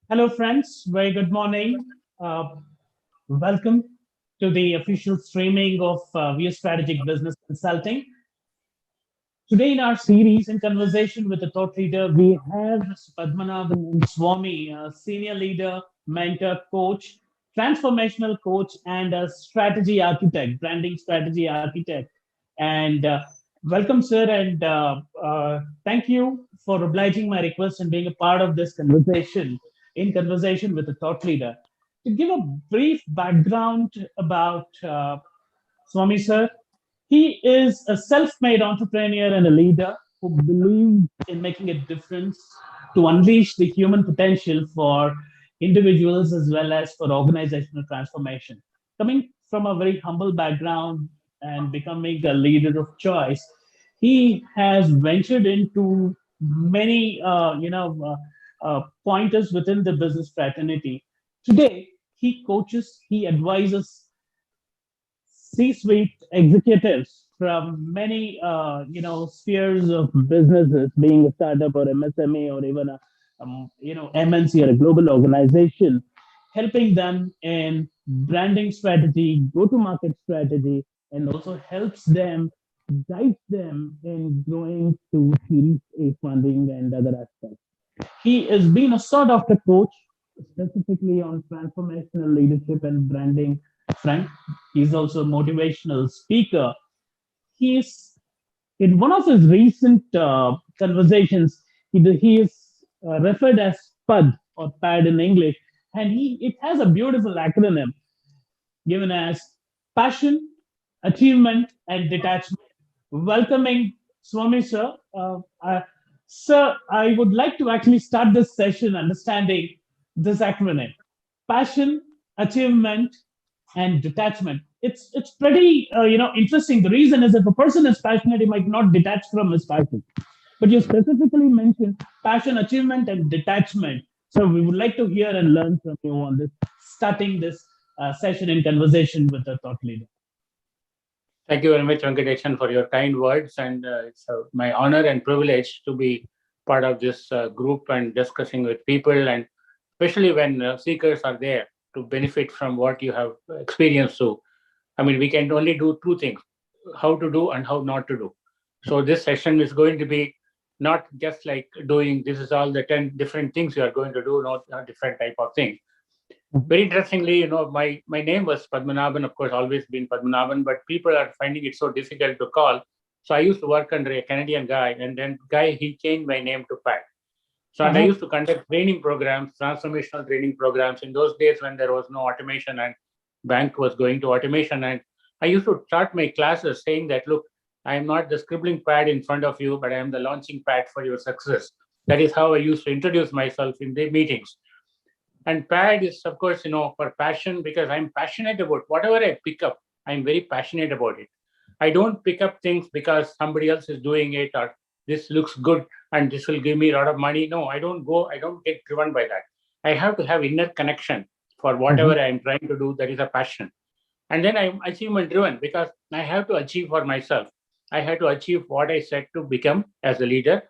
Hello, friends. Very good morning. Uh, Welcome to the official streaming of View Strategic Business Consulting. Today, in our series, in conversation with the thought leader, we have Mr. Padmanabhan N Swami, a senior leader, mentor, coach, transformational coach, and a strategy architect, branding strategy architect. And welcome, sir, and thank you for obliging my request and being a part of this conversation in conversation with the thought leader. To give a brief background about Swami sir, he is a self-made entrepreneur and a leader who believes in making a difference to unleash the human potential for individuals as well as for organizational transformation. Coming from a very humble background and becoming a leader of choice, he has ventured into many, pointers within the business fraternity. Today, he coaches, he advises C-suite executives from many, spheres of businesses, being a startup or MSME or even a, MNC or a global organization, helping them in branding strategy, go-to-market strategy, and also helps them, guides them in growing to Series A funding and other aspects. He has been a sought after coach, specifically on transformational leadership and branding front. He's also a motivational speaker. He's in one of his recent conversations. He is referred as PUD or PAD in English, and it has a beautiful acronym given as passion, achievement, and detachment. Welcoming Swami sir. Sir, I would like to actually start this session understanding this acronym: passion, achievement, and detachment. It's pretty interesting. The reason is if a person is passionate, he might not detach from his passion. But you specifically mentioned passion, achievement, and detachment. So we would like to hear and learn from you on this, starting this session in conversation with the thought leader. Thank you very much, Venkatesan, for your kind words. And it's my honor and privilege to be part of this group and discussing with people, and especially when seekers are there to benefit from what you have experienced. So, I mean, we can only do two things: how to do and how not to do. So this session is going to be not just like doing this is all the 10 different things you are going to do, not a different type of thing. Very interestingly, my name was Padmanabhan, of course, always been Padmanabhan, but people are finding it so difficult to call. So I used to work under a Canadian guy, and then he changed my name to Pat. So and I used to conduct training programs, transformational training programs in those days when there was no automation and bank was going to automation. And I used to start my classes saying that, look, I am not the scribbling pad in front of you, but I am the launching pad for your success. That is how I used to introduce myself in the meetings. And PAD is, of course, for passion, because I'm passionate about whatever I pick up. I'm very passionate about it. I don't pick up things because somebody else is doing it or this looks good and this will give me a lot of money. No, I don't get driven by that. I have to have inner connection for whatever I'm trying to do. That is a passion. And then I'm achievement driven because I have to achieve for myself. I have to achieve what I set to become as a leader.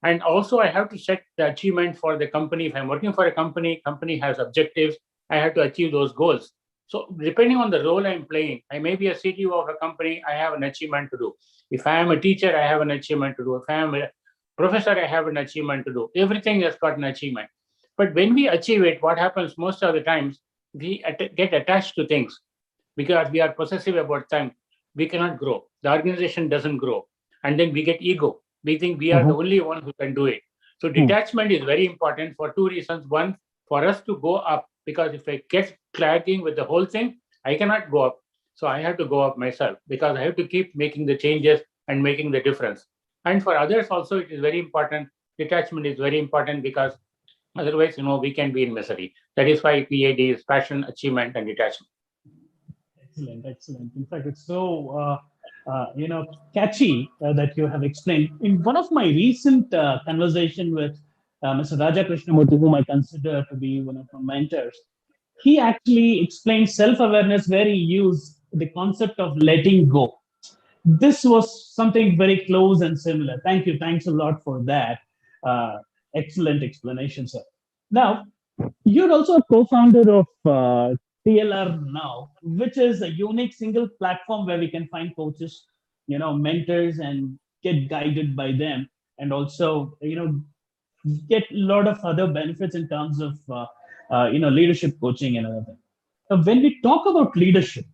And also I have to set the achievement for the company. If I'm working for a company has objectives, I have to achieve those goals. So depending on the role I'm playing, I may be a CTO of a company, I have an achievement to do. If I am a teacher, I have an achievement to do. If I am a professor, I have an achievement to do. Everything has got an achievement. But when we achieve it, what happens most of the times, we get attached to things because we are possessive about time. We cannot grow. The organization doesn't grow. And then we get ego. We think we are the only one who can do it. So detachment is very important for two reasons. One, for us to go up, because if I get clagging with the whole thing, I cannot go up. So I have to go up myself because I have to keep making the changes and making the difference. And for others also, it is very important. Detachment is very important because otherwise, we can be in misery. That is why PAD is passion, achievement, and detachment. Excellent, excellent. In fact, it's so catchy that you have explained. In one of my recent conversation with Mr. Raja Krishnamurthy, whom I consider to be one of my mentors, he actually explained self-awareness where he used the concept of letting go. This was something very close and similar. Thank you. Thanks a lot for that. Uh, Excellent explanation, sir. Now, you're also a co-founder of TLR Now, which is a unique single platform where we can find coaches, mentors, and get guided by them, and also, get a lot of other benefits in terms of, leadership coaching and other things. When we talk about leadership,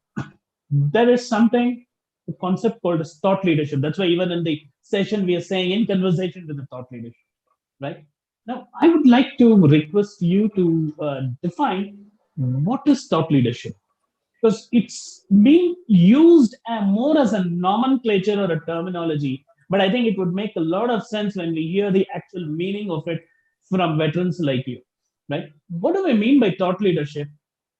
there is something, a concept called as thought leadership. That's why even in the session we are saying in conversation with the thought leadership, right? Now, I would like to request you to define what is thought leadership, because it's being used more as a nomenclature or a terminology. But I think it would make a lot of sense when we hear the actual meaning of it from veterans like you, right? What do I mean by thought leadership?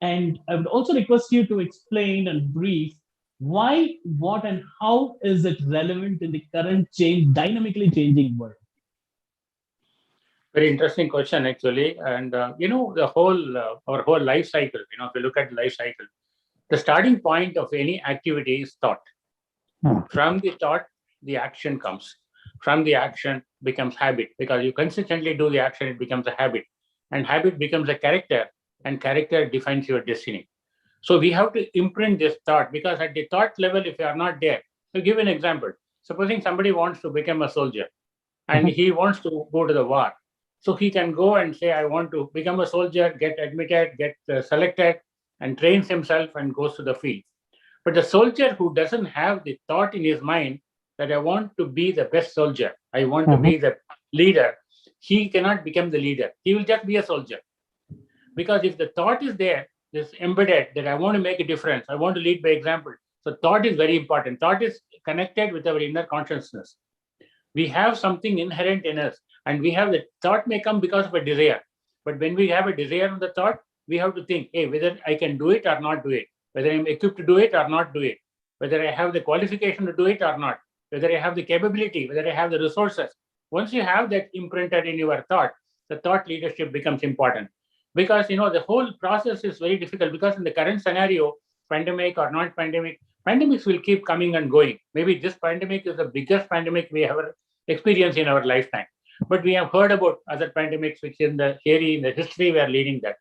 And I would also request you to explain and brief why, what, and how is it relevant in the current dynamically changing world? Very interesting question, actually. And the whole our whole life cycle. If you look at life cycle, the starting point of any activity is thought. From the thought, the action comes. From the action becomes habit because you consistently do the action, it becomes a habit, and habit becomes a character, and character defines your destiny. So we have to imprint this thought because at the thought level, if you are not there, to give an example, supposing somebody wants to become a soldier and he wants to go to the war. So he can go and say, I want to become a soldier, get admitted, get selected, and trains himself and goes to the field. But the soldier who doesn't have the thought in his mind that I want to be the best soldier, I want to be the leader, he cannot become the leader. He will just be a soldier. Because if the thought is there, this embedded that I want to make a difference, I want to lead by example. So thought is very important. Thought is connected with our inner consciousness. We have something inherent in us, and we have the thought may come because of a desire. But when we have a desire on the thought, we have to think, hey, whether I can do it or not do it, whether I'm equipped to do it or not do it, whether I have the qualification to do it or not, whether I have the capability, whether I have the resources. Once you have that imprinted in your thought, the thought leadership becomes important. Because the whole process is very difficult because in the current scenario, pandemic or not pandemic, pandemics will keep coming and going. Maybe this pandemic is the biggest pandemic we ever experienced in our lifetime. But we have heard about other pandemics, which in the theory, in the history, we are leading that.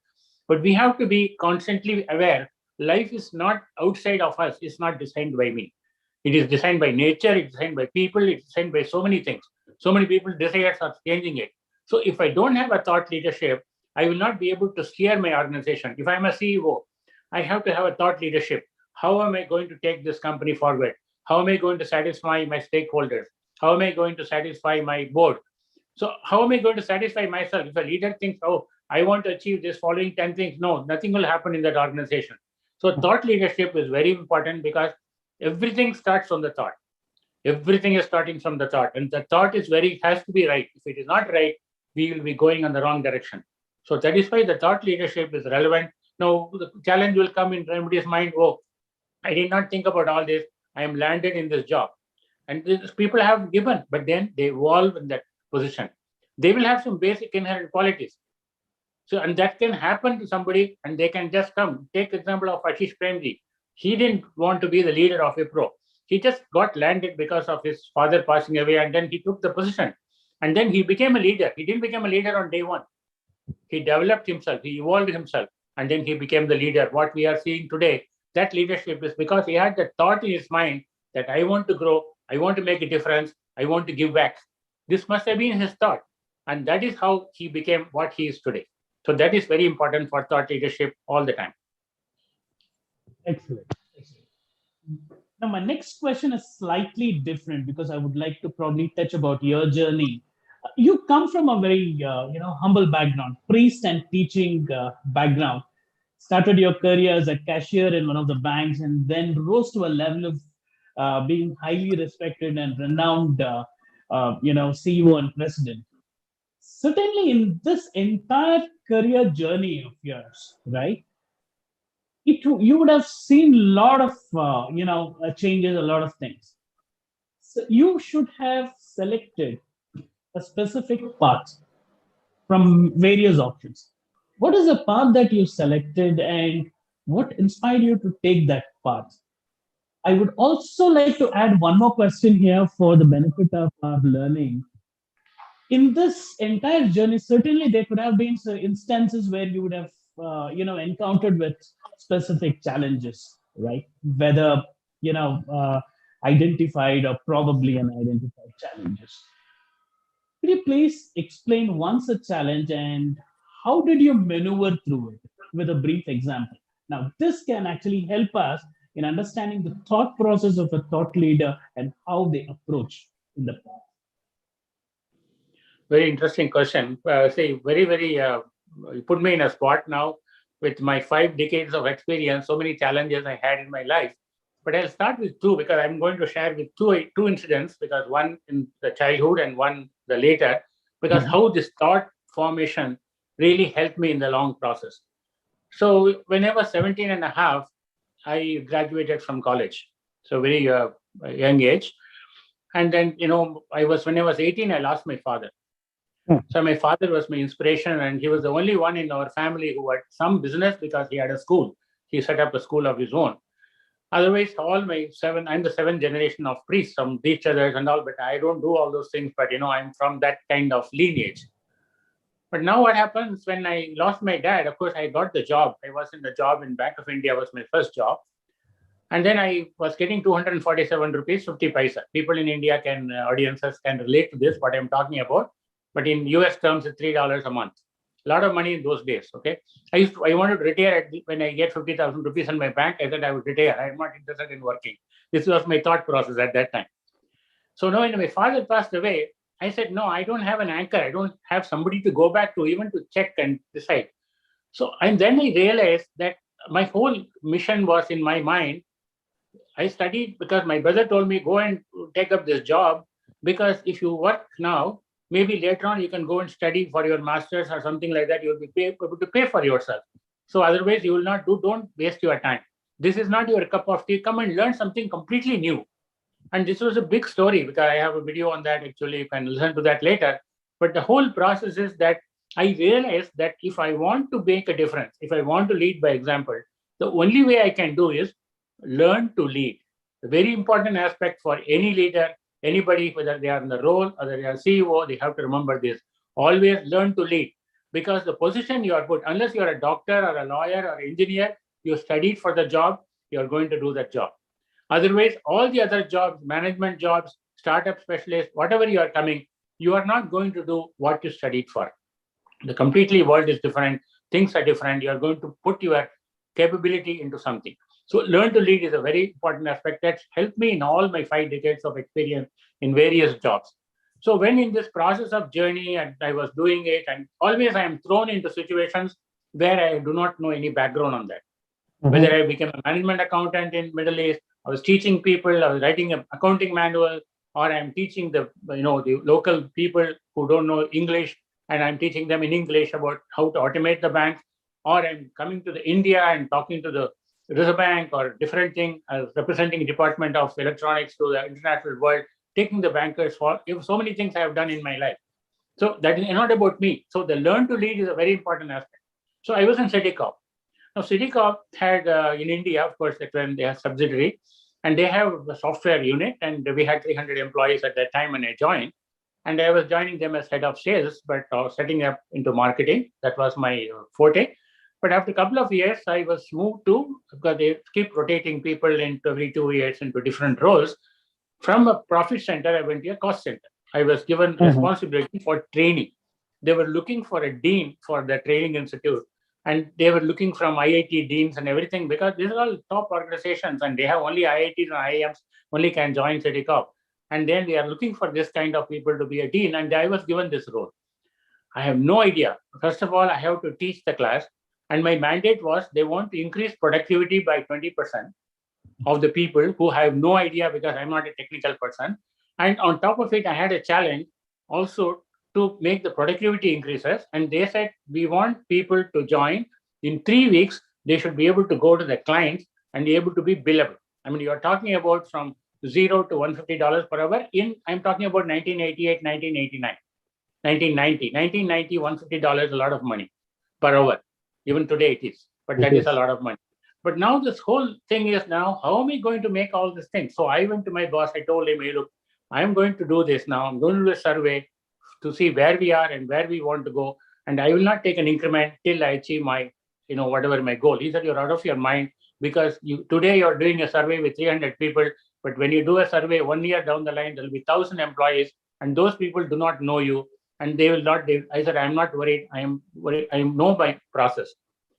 But we have to be constantly aware. Life is not outside of us. It's not designed by me. It is designed by nature. It's designed by people. It's designed by so many things. So many people desires are changing it. So if I don't have a thought leadership, I will not be able to steer my organization. If I'm a CEO, I have to have a thought leadership. How am I going to take this company forward? How am I going to satisfy my stakeholders? How am I going to satisfy my board? So how am I going to satisfy myself? If a leader thinks, oh, I want to achieve this following 10 things, no, nothing will happen in that organization. So thought leadership is very important because everything starts from the thought. Everything is starting from the thought. And the thought has to be right. If it is not right, we will be going in the wrong direction. So that is why the thought leadership is relevant. Now, the challenge will come in somebody's mind, oh, I did not think about all this. I am landed in this job. And these people have given, but then they evolve in that position. They will have some basic inherent qualities. So, and that can happen to somebody and they can just come. Take the example of Ashish Premji. He didn't want to be the leader of Wipro. He just got landed because of his father passing away and then he took the position. And then he became a leader. He didn't become a leader on day one. He developed himself, he evolved himself, and then he became the leader. What we are seeing today, that leadership is because he had the thought in his mind that I want to grow, I want to make a difference, I want to give back. This must have been his thought. And that is how he became what he is today. So that is very important for thought leadership all the time. Excellent. Excellent. Now, my next question is slightly different because I would like to probably touch about your journey. You come from a very, humble background, priest and teaching background. started your career as a cashier in one of the banks, and then rose to a level of being highly respected and renowned, CEO and president. Certainly, in this entire career journey of yours, right? You would have seen a lot of changes, a lot of things. So you should have selected a specific path from various options. What is the path that you selected, and what inspired you to take that path? I would also like to add one more question here for the benefit of our learning. In this entire journey, certainly there could have been instances where you would have, encountered with specific challenges, right? Whether, you know, uh, identified or probably unidentified challenges. Could you please explain once a challenge and how did you maneuver through it with a brief example? Now, this can actually help us in understanding the thought process of a thought leader and how they approach in the past. Very interesting question. Say, very, very, you put me in a spot now with my 5 decades of experience, so many challenges I had in my life. But I'll start with two because I'm going to share with two incidents, because one in the childhood and one the later, because Mhm. how this thought formation really helped me in the long process. So when I was 17 and a half, I graduated from college. So very young age. And then, when I was 18, I lost my father. So my father was my inspiration, and he was the only one in our family who had some business because he had a school. He set up a school of his own. Otherwise, all my I'm the seventh generation of priests, some teachers and all, but I don't do all those things. But I'm from that kind of lineage. But now what happens when I lost my dad? Of course, I got the job. I was in the job in Bank of India, was my first job. And then I was getting 247 rupees, 50 paisa. People in India audiences can relate to this, what I'm talking about. But in US terms, it's $3 a month. A lot of money in those days, okay? I wanted to retire when I get 50,000 rupees in my bank. I said I would retire. I'm not interested in working. This was my thought process at that time. So now when my father passed away, I said, no, I don't have an anchor. I don't have somebody to go back to, even to check and decide. So, and then I realized that my whole mission was in my mind. I studied because my brother told me, go and take up this job, because if you work now, maybe later on you can go and study for your master's or something like that. You'll be able to pay for yourself. So otherwise you will not do. Don't waste your time. This is not your cup of tea. Come and learn something completely new. And this was a big story because I have a video on that. Actually, you can listen to that later. But the whole process is that I realized that if I want to make a difference, if I want to lead by example, the only way I can do is learn to lead. A very important aspect for any leader, anybody, whether they are in the role or they are CEO, they have to remember this. Always learn to lead, because the position you are put, unless you are a doctor or a lawyer or engineer, you studied for the job, you are going to do that job. Otherwise, all the other jobs, management jobs, startup specialists, whatever you are coming, you are not going to do what you studied for. The completely world is different, things are different. You are going to put your capability into something. So learn to lead is a very important aspect that's helped me in all my 5 decades of experience in various jobs. So when in this process of journey and I was doing it, and always I am thrown into situations where I do not know any background on that. Whether Mhm. I became a management accountant in Middle East, I was teaching people, I was writing an accounting manual, or I'm teaching the local people who don't know English, and I'm teaching them in English about how to automate the bank, or I'm coming to the India and talking to the Reserve Bank or different thing, representing Department of Electronics to the international world, taking the bankers for so many things I have done in my life. So that is not about me. So the learn to lead is a very important aspect. So I was in Citycorp. Now, Citycorp had in India, of course, when they have subsidiary, and they have a software unit, and we had 300 employees at that time when I joined. And I was joining them as head of sales, but setting up into marketing. That was my forte. But after a couple of years, I was moved to, because they keep rotating people into every 2 years into different roles. From a profit center, I went to a cost center. I was given Mhm. responsibility for training. They were looking for a dean for the training institute, and they were looking from IIT deans and everything, because these are all top organizations and they have only IITs and IIMs only can join Citycorp. And then they are looking for this kind of people to be a dean, and I was given this role. I have no idea. First of all, I have to teach the class. And my mandate was they want to increase productivity by 20% of the people who have no idea because I'm not a technical person. And on top of it, I had a challenge also to make the productivity increases. And they said, we want people to join in 3 weeks. They should be able to go to the clients and be able to be billable. I mean, you're talking about from zero to $150 per hour I'm talking about 1988, 1989, 1990, 1990, $150 a lot of money per hour. Even today it is, but It that is a is. lot of money. But now this whole thing is now, how am I going to make all these things? So I went to my boss, I told him, hey, look, I'm going to do this now. I'm going to do a survey to see where we are and where we want to go. And I will not take an increment till I achieve my, whatever my goal. He said, you're out of your mind because today you're doing a survey with 300 people. But when you do a survey 1 year down the line, there'll be 1,000 employees and those people do not know you and they will not. I said, I'm not worried. I am worried. I know my process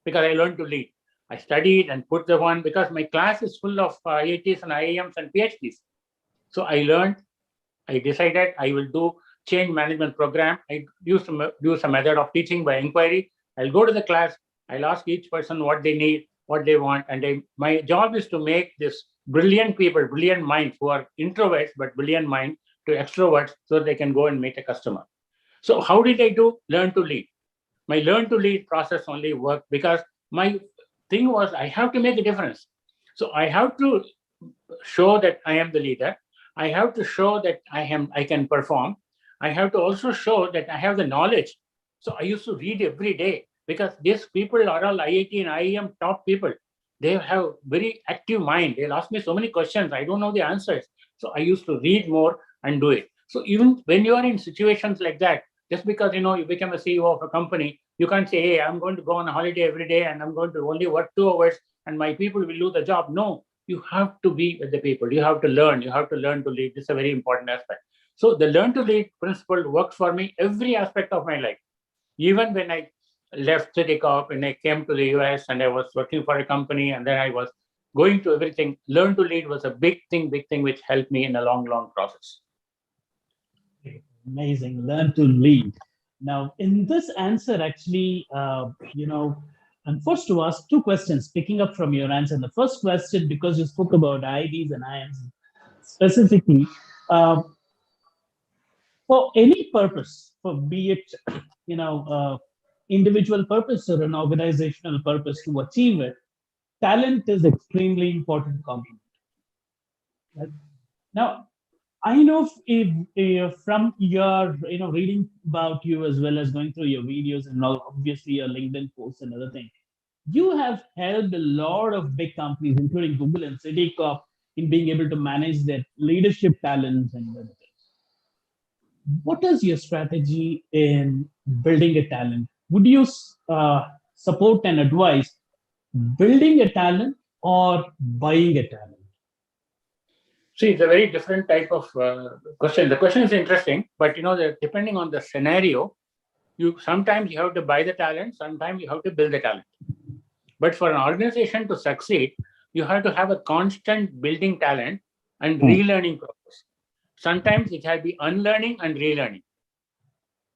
because I learned to lead. I studied and put the one because my class is full of IITs and IIMs and PhDs. So I learned, I decided I will do change management program. I used to use a method of teaching by inquiry. I'll go to the class. I'll ask each person what they need, what they want. And my job is to make this brilliant people, brilliant minds who are introverts, but brilliant mind to extroverts so they can go and meet a customer. So how did I do? Learn to lead. My learn to lead process only worked because my thing was I have to make a difference. So I have to show that I am the leader. I have to show that I can perform. I have to also show that I have the knowledge. So I used to read every day because these people are all IIT and IIM top people. They have very active mind. They'll ask me so many questions. I don't know the answers. So I used to read more and do it. So even when you are in situations like that, just because you become a CEO of a company, you can't say, hey, I'm going to go on a holiday every day and I'm going to only work 2 hours and my people will do the job. No, you have to be with the people. You have to learn. You have to learn to lead. This is a very important aspect. So the learn to lead principle works for me every aspect of my life. Even when I left Citicorp and I came to the US and I was working for a company and then I was going to everything, learn to lead was a big thing which helped me in a long, long process. Amazing. Learn to lead. Now, in this answer, actually, I'm forced to ask two questions, picking up from your answer. The first question, because you spoke about IDs and IMs specifically, uh, for any purpose, for be it, individual purpose or an organizational purpose to achieve it, talent is extremely important component. Right? Now, I know if from your reading about you as well as going through your videos and now obviously your LinkedIn posts and other things, you have helped a lot of big companies, including Google and Citicorp, in being able to manage their leadership talents and other things. What is your strategy in building a talent? Would you support and advise building a talent or buying a talent? See, it's a very different type of question. The question is interesting, but depending on the scenario, sometimes you have to buy the talent, sometimes you have to build the talent. But for an organization to succeed, you have to have a constant building talent and relearning process. Sometimes it has to be unlearning and relearning.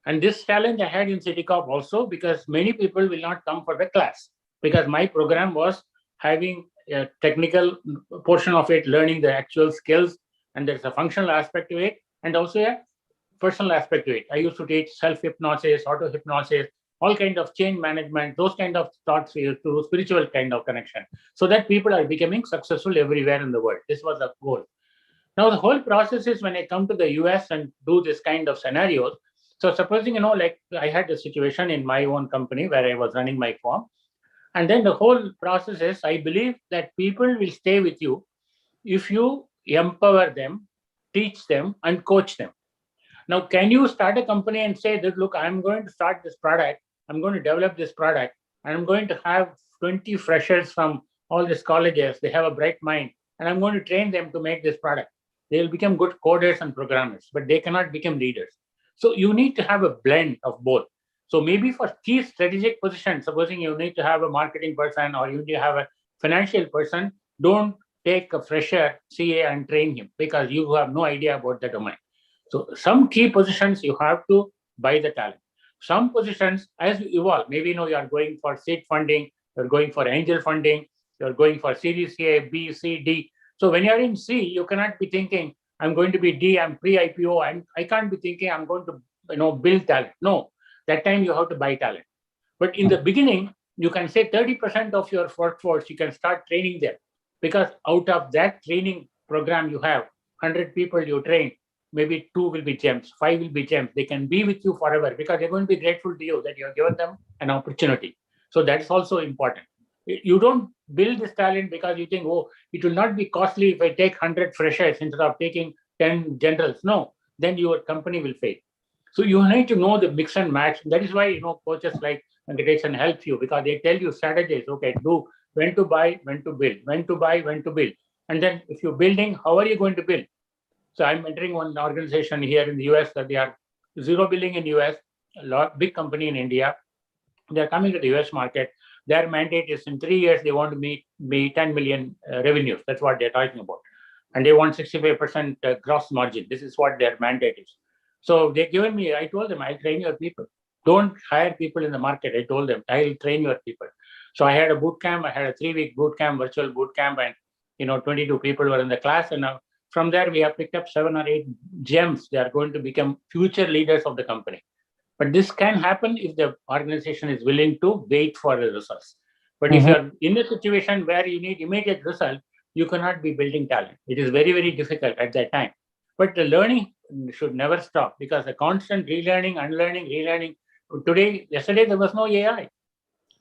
And this challenge I had in Citicorp also because many people will not come for the class because my program was having a technical portion of it, learning the actual skills, and there's a functional aspect to it, and also a personal aspect to it. I used to teach self-hypnosis, auto-hypnosis, all kind of change management, those kind of thoughts to spiritual kind of connection, so that people are becoming successful everywhere in the world. This was the goal. Now, the whole process is when I come to the US and do this kind of scenarios. So supposing, like I had a situation in my own company where I was running my firm. And then the whole process is, I believe that people will stay with you if you empower them, teach them, and coach them. Now, can you start a company and say that, look, I'm going to start this product, I'm going to develop this product, and I'm going to have 20 freshers from all these colleges, they have a bright mind, and I'm going to train them to make this product. They will become good coders and programmers, but they cannot become leaders. So you need to have a blend of both. So maybe for key strategic positions, supposing you need to have a marketing person or you need to have a financial person, don't take a fresher CA and train him because you have no idea about the domain. So some key positions you have to buy the talent. Some positions, as you evolve, maybe you are going for seed funding, you're going for angel funding, you're going for Series A, B, C, D. So when you're in C, you cannot be thinking, I'm going to be D, I'm pre-IPO, and I can't be thinking I'm going to build talent. No, that time you have to buy talent. But in the beginning, you can say 30% of your workforce, you can start training them, because out of that training program you have, 100 people you train, maybe 2 will be gems, 5 will be gems. They can be with you forever because they're going to be grateful to you that you have given them an opportunity. So that's also important. You don't build this talent because you think, oh, it will not be costly if I take 100 freshers instead of taking 10 generals. No, then your company will fail. So you need to know the mix and match. That is why coaches like Venkatesan help you, because they tell you strategies. Okay, do when to buy, when to build, when to buy, when to build. And then if you're building, how are you going to build? So I'm mentoring one organization here in the US that they are zero billing in US, big company in India. They're coming to the US market. Their mandate is in 3 years, they want to be 10 million revenues. That's what they're talking about. And they want 65% gross margin. This is what their mandate is. So they given me, I told them, I'll train your people. Don't hire people in the market. I told them, I'll train your people. So I had a boot camp. I had a 3-week boot camp, virtual boot camp, and 22 people were in the class. And now from there, we have picked up 7 or 8 gems. They are going to become future leaders of the company. But this can happen if the organization is willing to wait for the results. But if you're in a situation where you need immediate result, you cannot be building talent. It is very, very difficult at that time. But the learning should never stop, because the constant relearning, unlearning, relearning. Yesterday, there was no AI.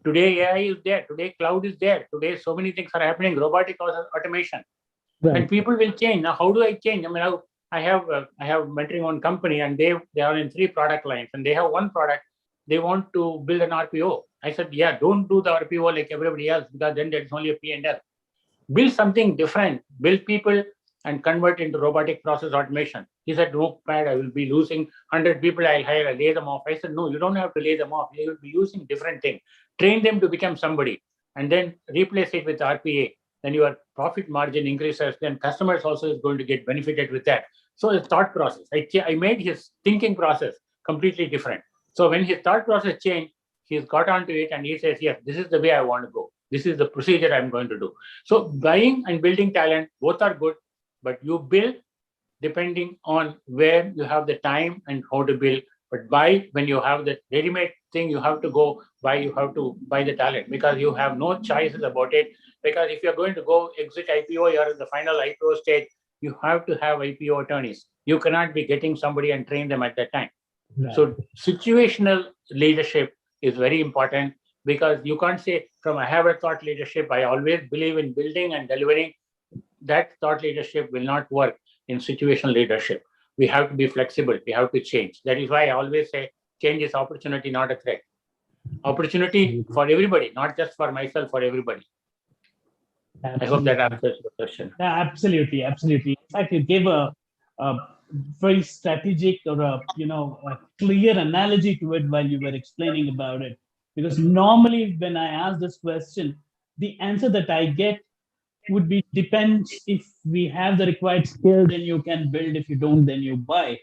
Today, AI is there. Today, cloud is there. Today, so many things are happening. Robotic automation. Right. And people will change. Now, how do I change? I mean, I have mentoring one company, and they are in 3 product lines, and they have one product. They want to build an RPO. I said, yeah, don't do the RPO like everybody else, because then there's only a P&L. Build something different. Build people and convert into robotic process automation. He said, no, Pat, I will be losing 100 people. I'll hire, I'll lay them off. I said, no, you don't have to lay them off. They will be using different things. Train them to become somebody, and then replace it with RPA. Then your profit margin increases. Then customers also is going to get benefited with that. So the thought process, I made his thinking process completely different. So when his thought process changed, he's got onto it, and he says, yes, this is the way I want to go. This is the procedure I'm going to do. So buying and building talent, both are good, but you build depending on where you have the time and how to build. But buy when you have the ready-made thing, you have to go buy, you have to buy the talent, because you have no choices about it. Because if you're going to go exit IPO, you're in the final IPO stage, you have to have IPO attorneys. You cannot be getting somebody and train them at that time. Right. So situational leadership is very important, because you can't say from I have a thought leadership, I always believe in building and delivering. That thought leadership will not work in situational leadership. We have to be flexible. We have to change. That is why I always say change is opportunity, not a threat. Opportunity for everybody, not just for myself, for everybody. Absolutely. I hope that answers the question. Absolutely, absolutely. In fact, you gave a very strategic or a clear analogy to it while you were explaining about it. Because normally when I ask this question, the answer that I get would be depends. If we have the required skill, then you can build. If you don't, then you buy.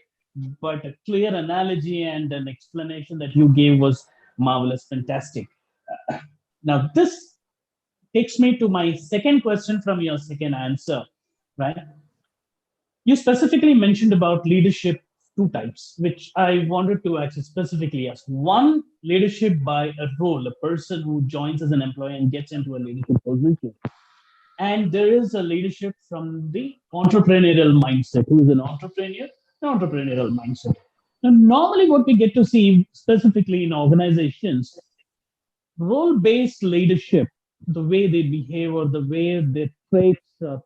But a clear analogy and an explanation that you gave was marvelous, fantastic. Now, this takes me to my second question from your second answer, right? You specifically mentioned about leadership 2 types, which I wanted to actually specifically ask. One, leadership by a role, a person who joins as an employee and gets into a leadership position. And there is a leadership from the entrepreneurial mindset, who is an entrepreneurial mindset. Now, normally what we get to see specifically in organizations, role-based leadership, the way they behave or the way their traits are,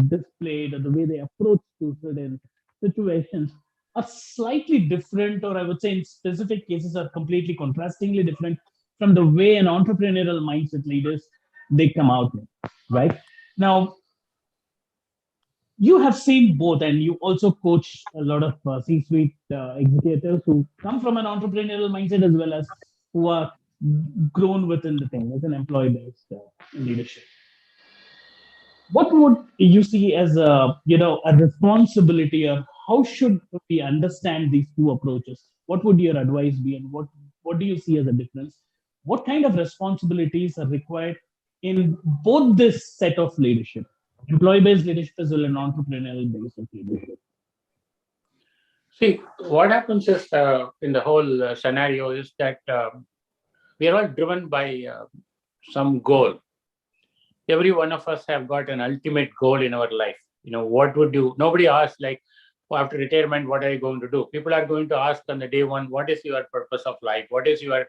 displayed, or the way they approach to certain situations are slightly different, or I would say in specific cases are completely contrastingly different from the way an entrepreneurial mindset leaders they come out with, right? Now, you have seen both, and you also coach a lot of C-suite executives who come from an entrepreneurial mindset, as well as who are grown within the thing as an employee-based leadership. What would you see as a responsibility, or how should we understand these 2 approaches? what would your advice be, and what do you see as a difference? What kind of responsibilities are required in both this set of leadership, employee-based leadership as well as entrepreneurial based leadership? See, what happens is in the whole scenario is that we are all driven by some goal. Every one of us have got an ultimate goal in our life. What would you? Nobody asks like, "Oh, after retirement, what are you going to do?" People are going to ask on the day one, "What is your purpose of life? What is your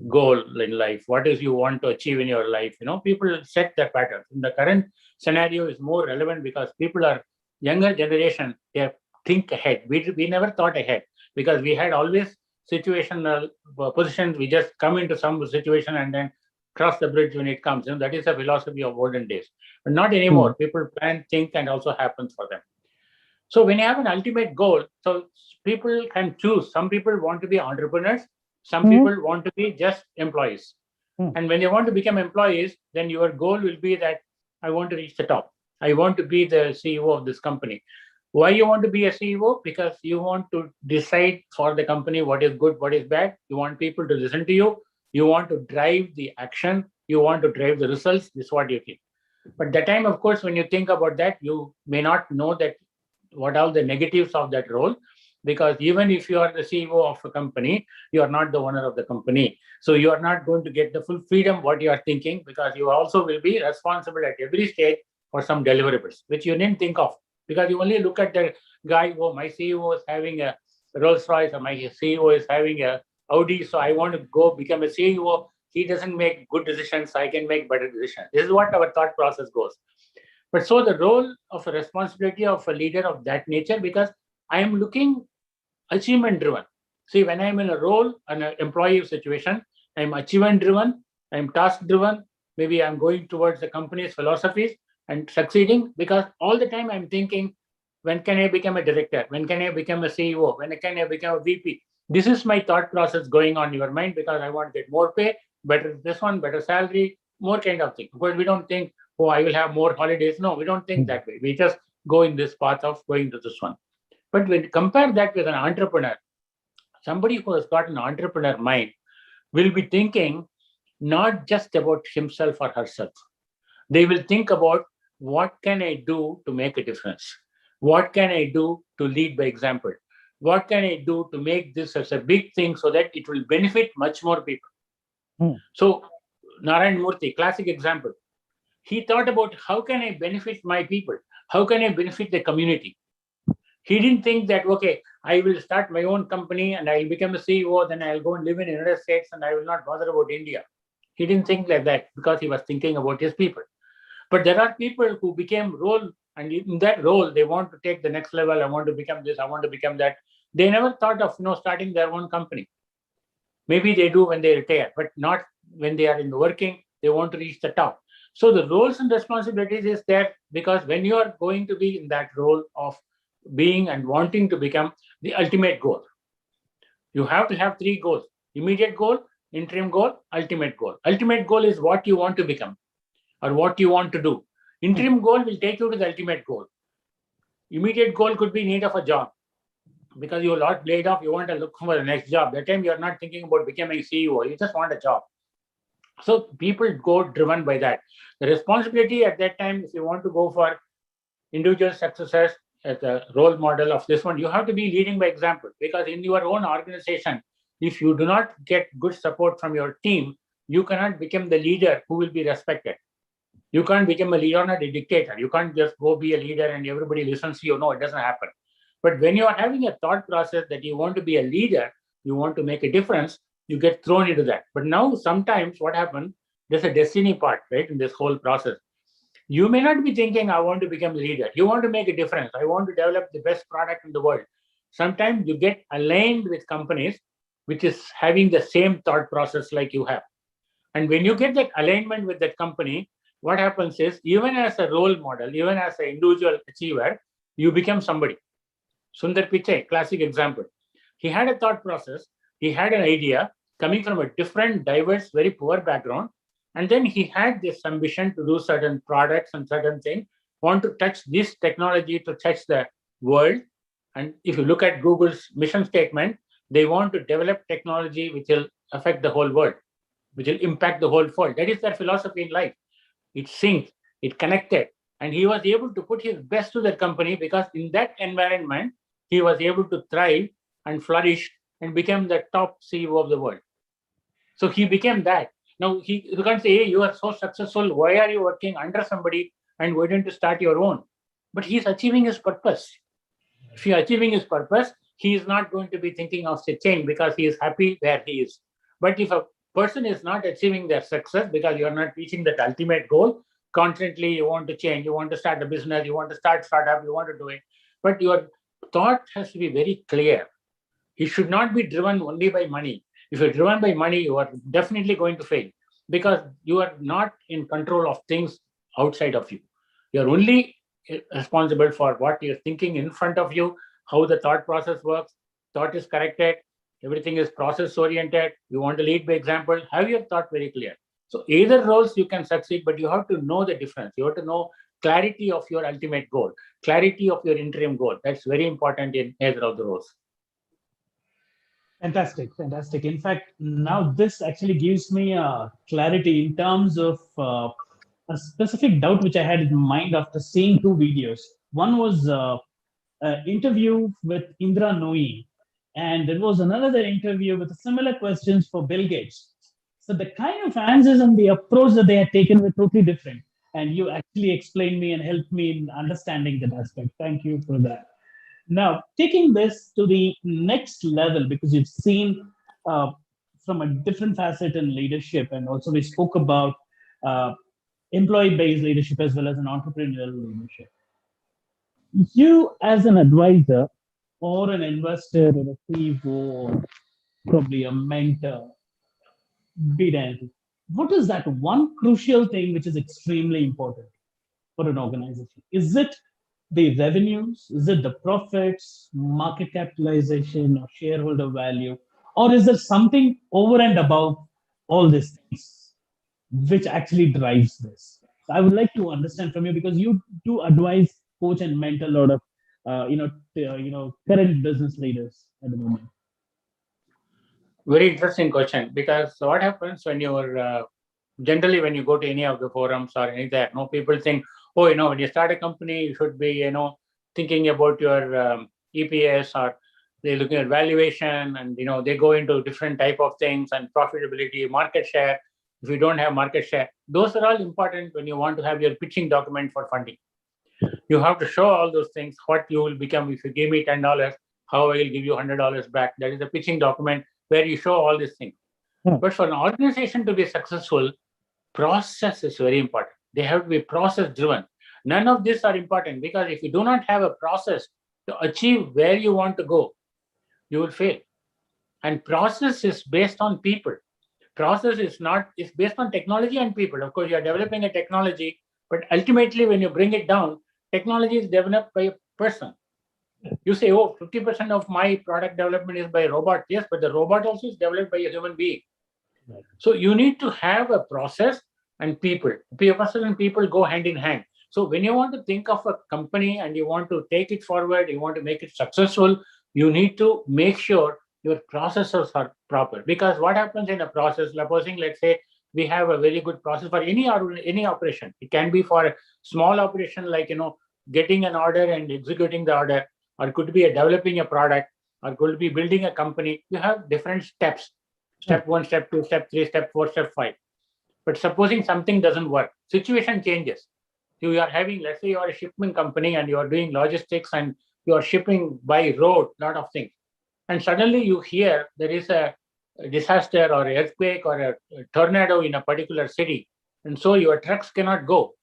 goal in life? What is you want to achieve in your life?" People set their patterns. In the current scenario is more relevant because people are younger generation. They think ahead. We never thought ahead because we had always situational positions. We just come into some situation and then cross the bridge when it comes. That is a philosophy of olden days, but not Hmm. anymore. People plan, think, and also happens for them. So when you have an ultimate goal, so people can choose. Some people want to be entrepreneurs. Some Hmm. people want to be just employees. Hmm. And when you want to become employees, then your goal will be that I want to reach the top. I want to be the CEO of this company. Why you want to be a CEO? Because you want to decide for the company what is good, what is bad. You want people to listen to you. You want to drive the action. You want to drive the results. This is what you think. But that time, of course, when you think about that, you may not know that what are the negatives of that role, because even if you are the CEO of a company, you are not the owner of the company. So you are not going to get the full freedom what you are thinking, because you also will be responsible at every stage for some deliverables which you didn't think of, because you only look at the guy, oh, my CEO is having a Rolls Royce or my CEO is having a Audi, so I want to go become a CEO. He doesn't make good decisions, I can make better decisions. This is what our thought process goes. But so the role of a responsibility of a leader of that nature, because I am looking achievement driven. See, when I'm in a role, an employee situation, I'm achievement driven, I'm task driven. Maybe I'm going towards the company's philosophies and succeeding, because all the time I'm thinking, when can I become a director? When can I become a CEO? When can I become a VP? This is my thought process going on in your mind, because I want to get more pay, better this one, better salary, more kind of thing. Because we don't think, oh, I will have more holidays. No, we don't think Hmm. that way. We just go in this path of going to this one. But when you compare that with an entrepreneur, somebody who has got an entrepreneur mind will be thinking not just about himself or herself. They will think about, what can I do to make a difference? What can I do to lead by example? What can I do to make this as a big thing so that it will benefit much more people? Hmm. So, Narayan Murthy, classic example. He thought about, how can I benefit my people? How can I benefit the community? He didn't think that, okay, I will start my own company and I'll become a CEO, then I'll go and live in the United States and I will not bother about India. He didn't think like that, because he was thinking about his people. But there are people who became role, and in that role, they want to take the next level. I want to become this, I want to become that. They never thought of starting their own company. Maybe they do when they retire, but not when they are in the working. They want to reach the top. So the roles and responsibilities is there, because when you are going to be in that role of being and wanting to become the ultimate goal, you have to have three goals: immediate goal, interim goal, ultimate goal. Ultimate goal is what you want to become or what you want to do. Hmm. Interim goal will take you to the ultimate goal. Immediate goal could be need of a job, because you're not laid off, you want to look for the next job. That time you're not thinking about becoming CEO, you just want a job. So people go driven by that. The responsibility at that time, if you want to go for individual successes as a role model of this one, you have to be leading by example, because in your own organization, if you do not get good support from your team, you cannot become the leader who will be respected. You can't become a leader, not a dictator. You can't just go be a leader and everybody listens to you. No, it doesn't happen. But when you are having a thought process that you want to be a leader, you want to make a difference, you get thrown into that. But now sometimes what happens, there's a destiny part, right, in this whole process. You may not be thinking, I want to become a leader. You want to make a difference. I want to develop the best product in the world. Sometimes you get aligned with companies which is having the same thought process like you have. And when you get that alignment with that company, what happens is, even as a role model, even as an individual achiever, you become somebody. Sundar Pichai, classic example. He had a thought process, he had an idea coming from a different, diverse, very poor background. And then he had this ambition to do certain products and certain things, want to touch this technology to touch the world. And if you look at Google's mission statement, They want to develop technology which will affect the whole world, which will impact the whole world. That is their philosophy in life. It synced, it connected, and he was able to put his best to that company because in that environment, he was able to thrive and flourish and become the top CEO of the world. So he became that. Now, you can't say, hey, you are so successful. Why are you working under somebody and why don't you start your own? But he's achieving his purpose. If you're achieving his purpose, he is not going to be thinking of the change because he is happy where he is. But if a person is not achieving their success because you're not reaching that ultimate goal, constantly you want to change, you want to start a business, you want to start startup, you want to do it. But your thought has to be very clear. You should not be driven only by money. If you're driven by money, you are definitely going to fail because you are not in control of things outside of you. You're only responsible for what you're thinking in front of you, how the thought process works. Thought is corrected, everything is process oriented. You want to lead by example, have your thought very clear. So either roles you can succeed, but you have to know the difference. You have to know clarity of your ultimate goal, clarity of your interim goal. That's very important in either of the roles. Fantastic, fantastic. In fact, now this actually gives me clarity in terms of a specific doubt which I had in mind after seeing two videos. One was an interview with Indra Nooyi, and there was another interview with similar questions for Bill Gates. So the kind of answers and the approach that they had taken were totally different. And you actually explained me and helped me in understanding that aspect. Thank you for that. Now, taking this to the next level, because you've seen from a different facet in leadership, and also we spoke about uh, employee-based leadership as well as an entrepreneurial leadership. You, as an advisor or an investor or a CEO or probably a mentor, be it anything, what is that one crucial thing which is extremely important for an organization? Is it the revenues? Is it the profits, market capitalization, or shareholder value? Or is there something over and above all these things which actually drives this? So I would like to understand from you because you do advise, coach, and mentor a lot of current business leaders at the moment. Very interesting question, because what happens when you're generally when you go to any of the forums or anything, no, people think, oh, when you start a company, you should be, thinking about your EPS, or they're looking at valuation, and they go into different type of things and profitability, market share. If you don't have market share, those are all important when you want to have your pitching document for funding. You have to show all those things, what you will become if you give me $10, how I will give you $100 back. That is a pitching document where you show all these things. But for an organization to be successful, process is very important. They have to be process driven. None of these are important, because if you do not have a process to achieve where you want to go, you will fail. And process is based on people. Process is not, it's based on technology and people. Of course, you are developing a technology, but ultimately when you bring it down, technology is developed by a person. You say, oh, 50% of my product development is by a robot. Yes, but the robot also is developed by a human being. Right. So you need to have a process and people. Process and people go hand in hand. So when you want to think of a company and you want to take it forward, you want to make it successful, you need to make sure your processes are proper. Because what happens in a process, supposing, let's say, we have a very good process for any operation. It can be for a small operation, like, getting an order and executing the order, or could be developing a product, or could be building a company. You have different steps. Step 1, step 2, step 3, step 4, step 5. But supposing something doesn't work, situation changes. You are having, let's say you are a shipment company and you are doing logistics and you are shipping by road, lot of things. And suddenly you hear there is a disaster or earthquake or a tornado in a particular city. And so your trucks cannot go.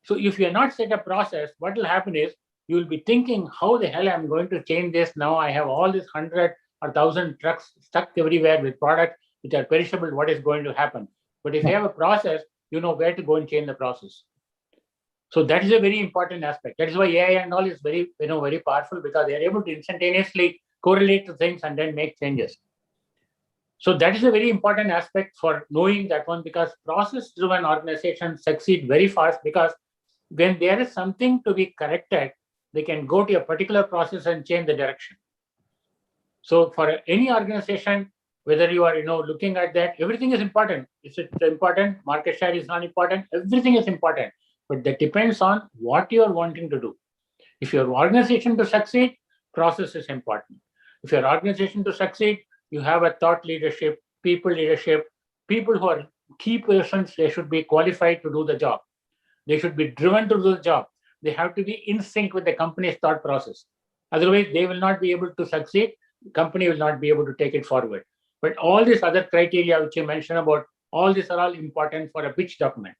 So if you are not set a process, what will happen is you will be thinking, how the hell I'm going to change this now? I have all these 100 or 1,000 trucks stuck everywhere with products which are perishable. What is going to happen? But if you have a process, you know where to go and change the process. So that is a very important aspect. That is why AI and all is very, very powerful, because they are able to instantaneously correlate to things and then make changes. So that is a very important aspect for knowing that one, because process-driven organizations succeed very fast, because when there is something to be corrected, they can go to a particular process and change the direction. So for any organization, whether you are looking at that, everything is important. Is it important? Market share is not important. Everything is important, but that depends on what you are wanting to do. If your organization to succeed, process is important. If your organization to succeed, you have a thought leadership, people who are key persons. They should be qualified to do the job. They should be driven to do the job. They have to be in sync with the company's thought process. Otherwise, they will not be able to succeed. The company will not be able to take it forward. But all these other criteria which you mentioned about, all these are all important for a pitch document.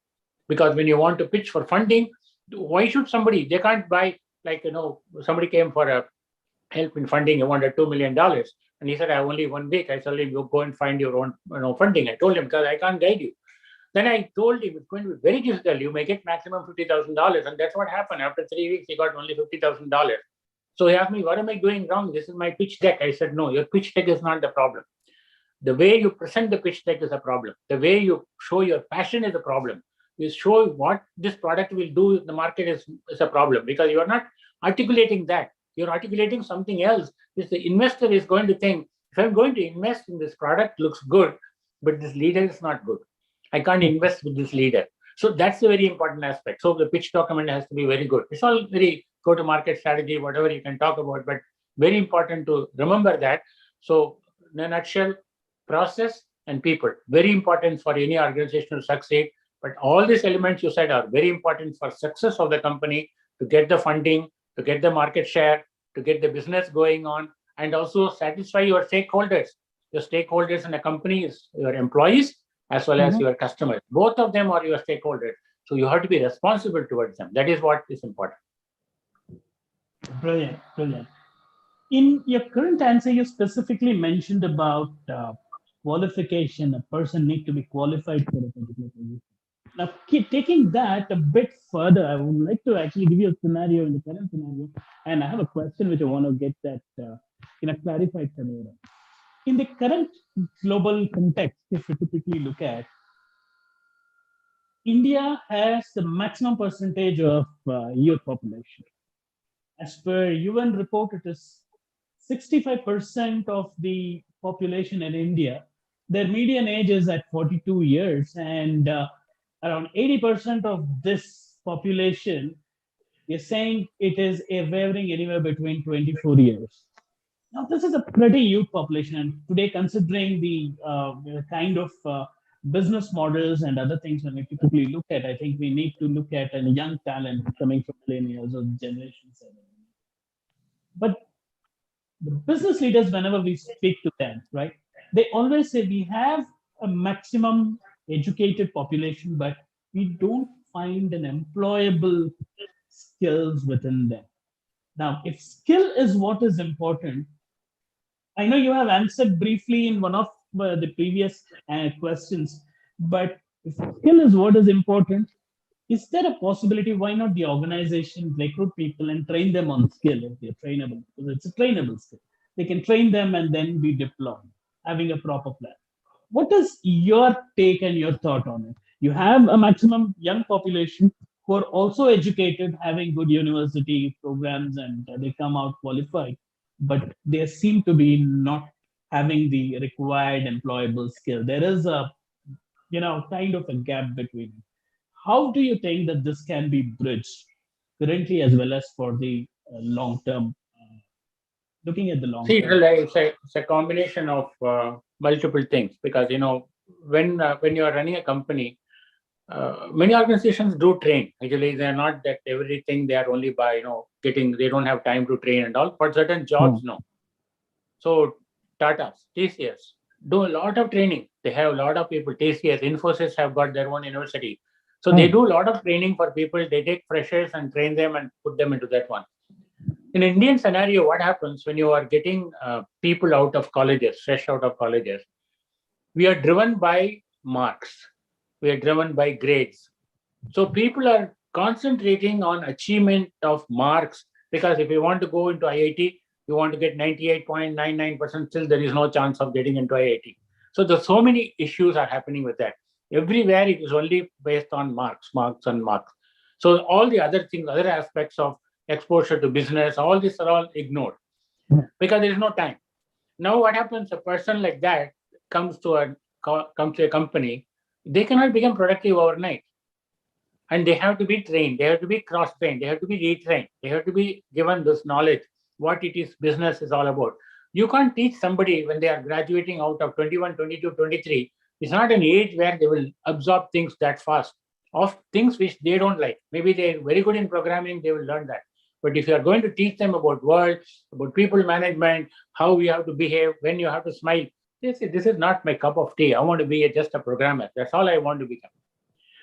Because when you want to pitch for funding, why should somebody? They can't buy, like, somebody came for a help in funding. He wanted $2 million. And he said, I have only 1 week. I told him, you go and find your own funding. I told him, because I can't guide you. Then I told him it's going to be very difficult. You may get maximum $50,000. And that's what happened. After 3 weeks, he got only $50,000. So he asked me, what am I doing wrong? This is my pitch deck. I said, no, your pitch deck is not the problem. The way you present the pitch deck is a problem. The way you show your passion is a problem. You show what this product will do in the market is a problem, because you are not articulating that. You're articulating something else. If the investor is going to think, if I'm going to invest in this product, looks good, but this leader is not good, I can't invest with this leader. So that's a very important aspect. So the pitch document has to be very good. It's all very go-to-market strategy, whatever you can talk about, but very important to remember that. So in a nutshell, process and people, very important for any organization to succeed. But all these elements you said are very important for success of the company, to get the funding, to get the market share, to get the business going on, and also satisfy your stakeholders. Your stakeholders in a company is your employees as well as your customers. Both of them are your stakeholders. So you have to be responsible towards them. That is what is important. Brilliant, brilliant. In your current answer, you specifically mentioned about qualification. A person need to be qualified for a particular position. Now, taking that a bit further, I would like to actually give you a scenario in the current scenario, and I have a question which I want to get that in a clarified scenario. In the current global context, if you typically look at, India has the maximum percentage of youth population. As per UN report, it is 65% of the population in India. Their median age is at 42 years, and around 80% of this population is saying it is wavering anywhere between 24 years. Now, this is a pretty youth population, and today, considering the kind of business models and other things when we typically look at, I think we need to look at a young talent coming from millennials or Generation 7. But the business leaders, whenever we speak to them, right, they always say we have a maximum educated population, but we don't find an employable skills within them. Now, if skill is what is important, I know you have answered briefly in one of the previous questions, but if skill is what is important, is there a possibility why not the organization recruit people and train them on skill if they're trainable? Because it's a trainable skill. They can train them and then be deployed, having a proper plan. What is your take and your thought on it? You have a maximum young population who are also educated, having good university programs, and they come out qualified, but they seem to be not having the required employable skill. There is a kind of a gap between. How do you think that this can be bridged currently as well as for the long term? Looking at the long See, term. it's a combination of multiple things, because when you are running a company, many organizations do train. Actually, they are not that everything they are only by getting. They don't have time to train and all. For certain jobs, no. So Tata's, TCS do a lot of training. They have a lot of people. TCS, Infosys have got their own university. So they do a lot of training for people. They take freshers and train them and put them into that one. In Indian scenario, what happens when you are getting people out of colleges, fresh out of colleges? We are driven by marks. We are driven by grades. So people are concentrating on achievement of marks, because if you want to go into IIT, you want to get 98.99%, still there is no chance of getting into IIT. So there's so many issues are happening with that. Everywhere it is only based on marks, marks and marks. So all the other things, other aspects of exposure to business, all these are all ignored because there is no time. Now what happens? A person like that comes to a company. They cannot become productive overnight, and they have to be trained. They have to be cross trained. They have to be retrained. They have to be given this knowledge what it is business is all about. You can't teach somebody when they are graduating out of 21, 22, 23. It's not an age where they will absorb things that fast of things which they don't like. Maybe they're very good in programming, they will learn that. But if you are going to teach them about world, about people management, how you have to behave, when you have to smile, they say, this is not my cup of tea. I want to be just a programmer. That's all I want to become.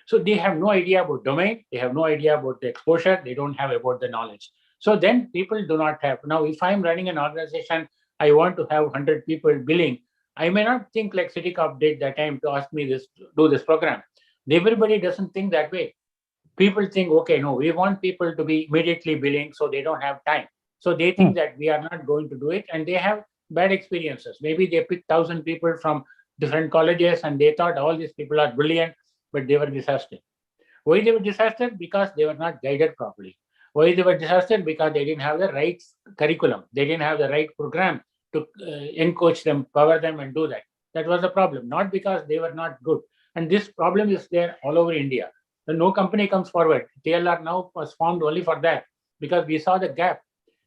So they have no idea about domain. They have no idea about the exposure. They don't have about the knowledge. So then people do not have. Now, if I'm running an organization, I want to have 100 people billing. I may not think like CityCorp did that time to ask me this, do this program. Everybody doesn't think that way. People think, okay, no, we want people to be immediately billing, so they don't have time. So they think that we are not going to do it, and they have bad experiences. Maybe they picked 1,000 people from different colleges, and they thought all these people are brilliant, but they were disaster. Why they were disaster? Because they were not guided properly. Why they were disaster? Because they didn't have the right curriculum. They didn't have the right program to encourage them, power them, and do that. That was the problem, not because they were not good. And this problem is there all over India. So no company comes forward. TLR now was formed only for that, because we saw the gap.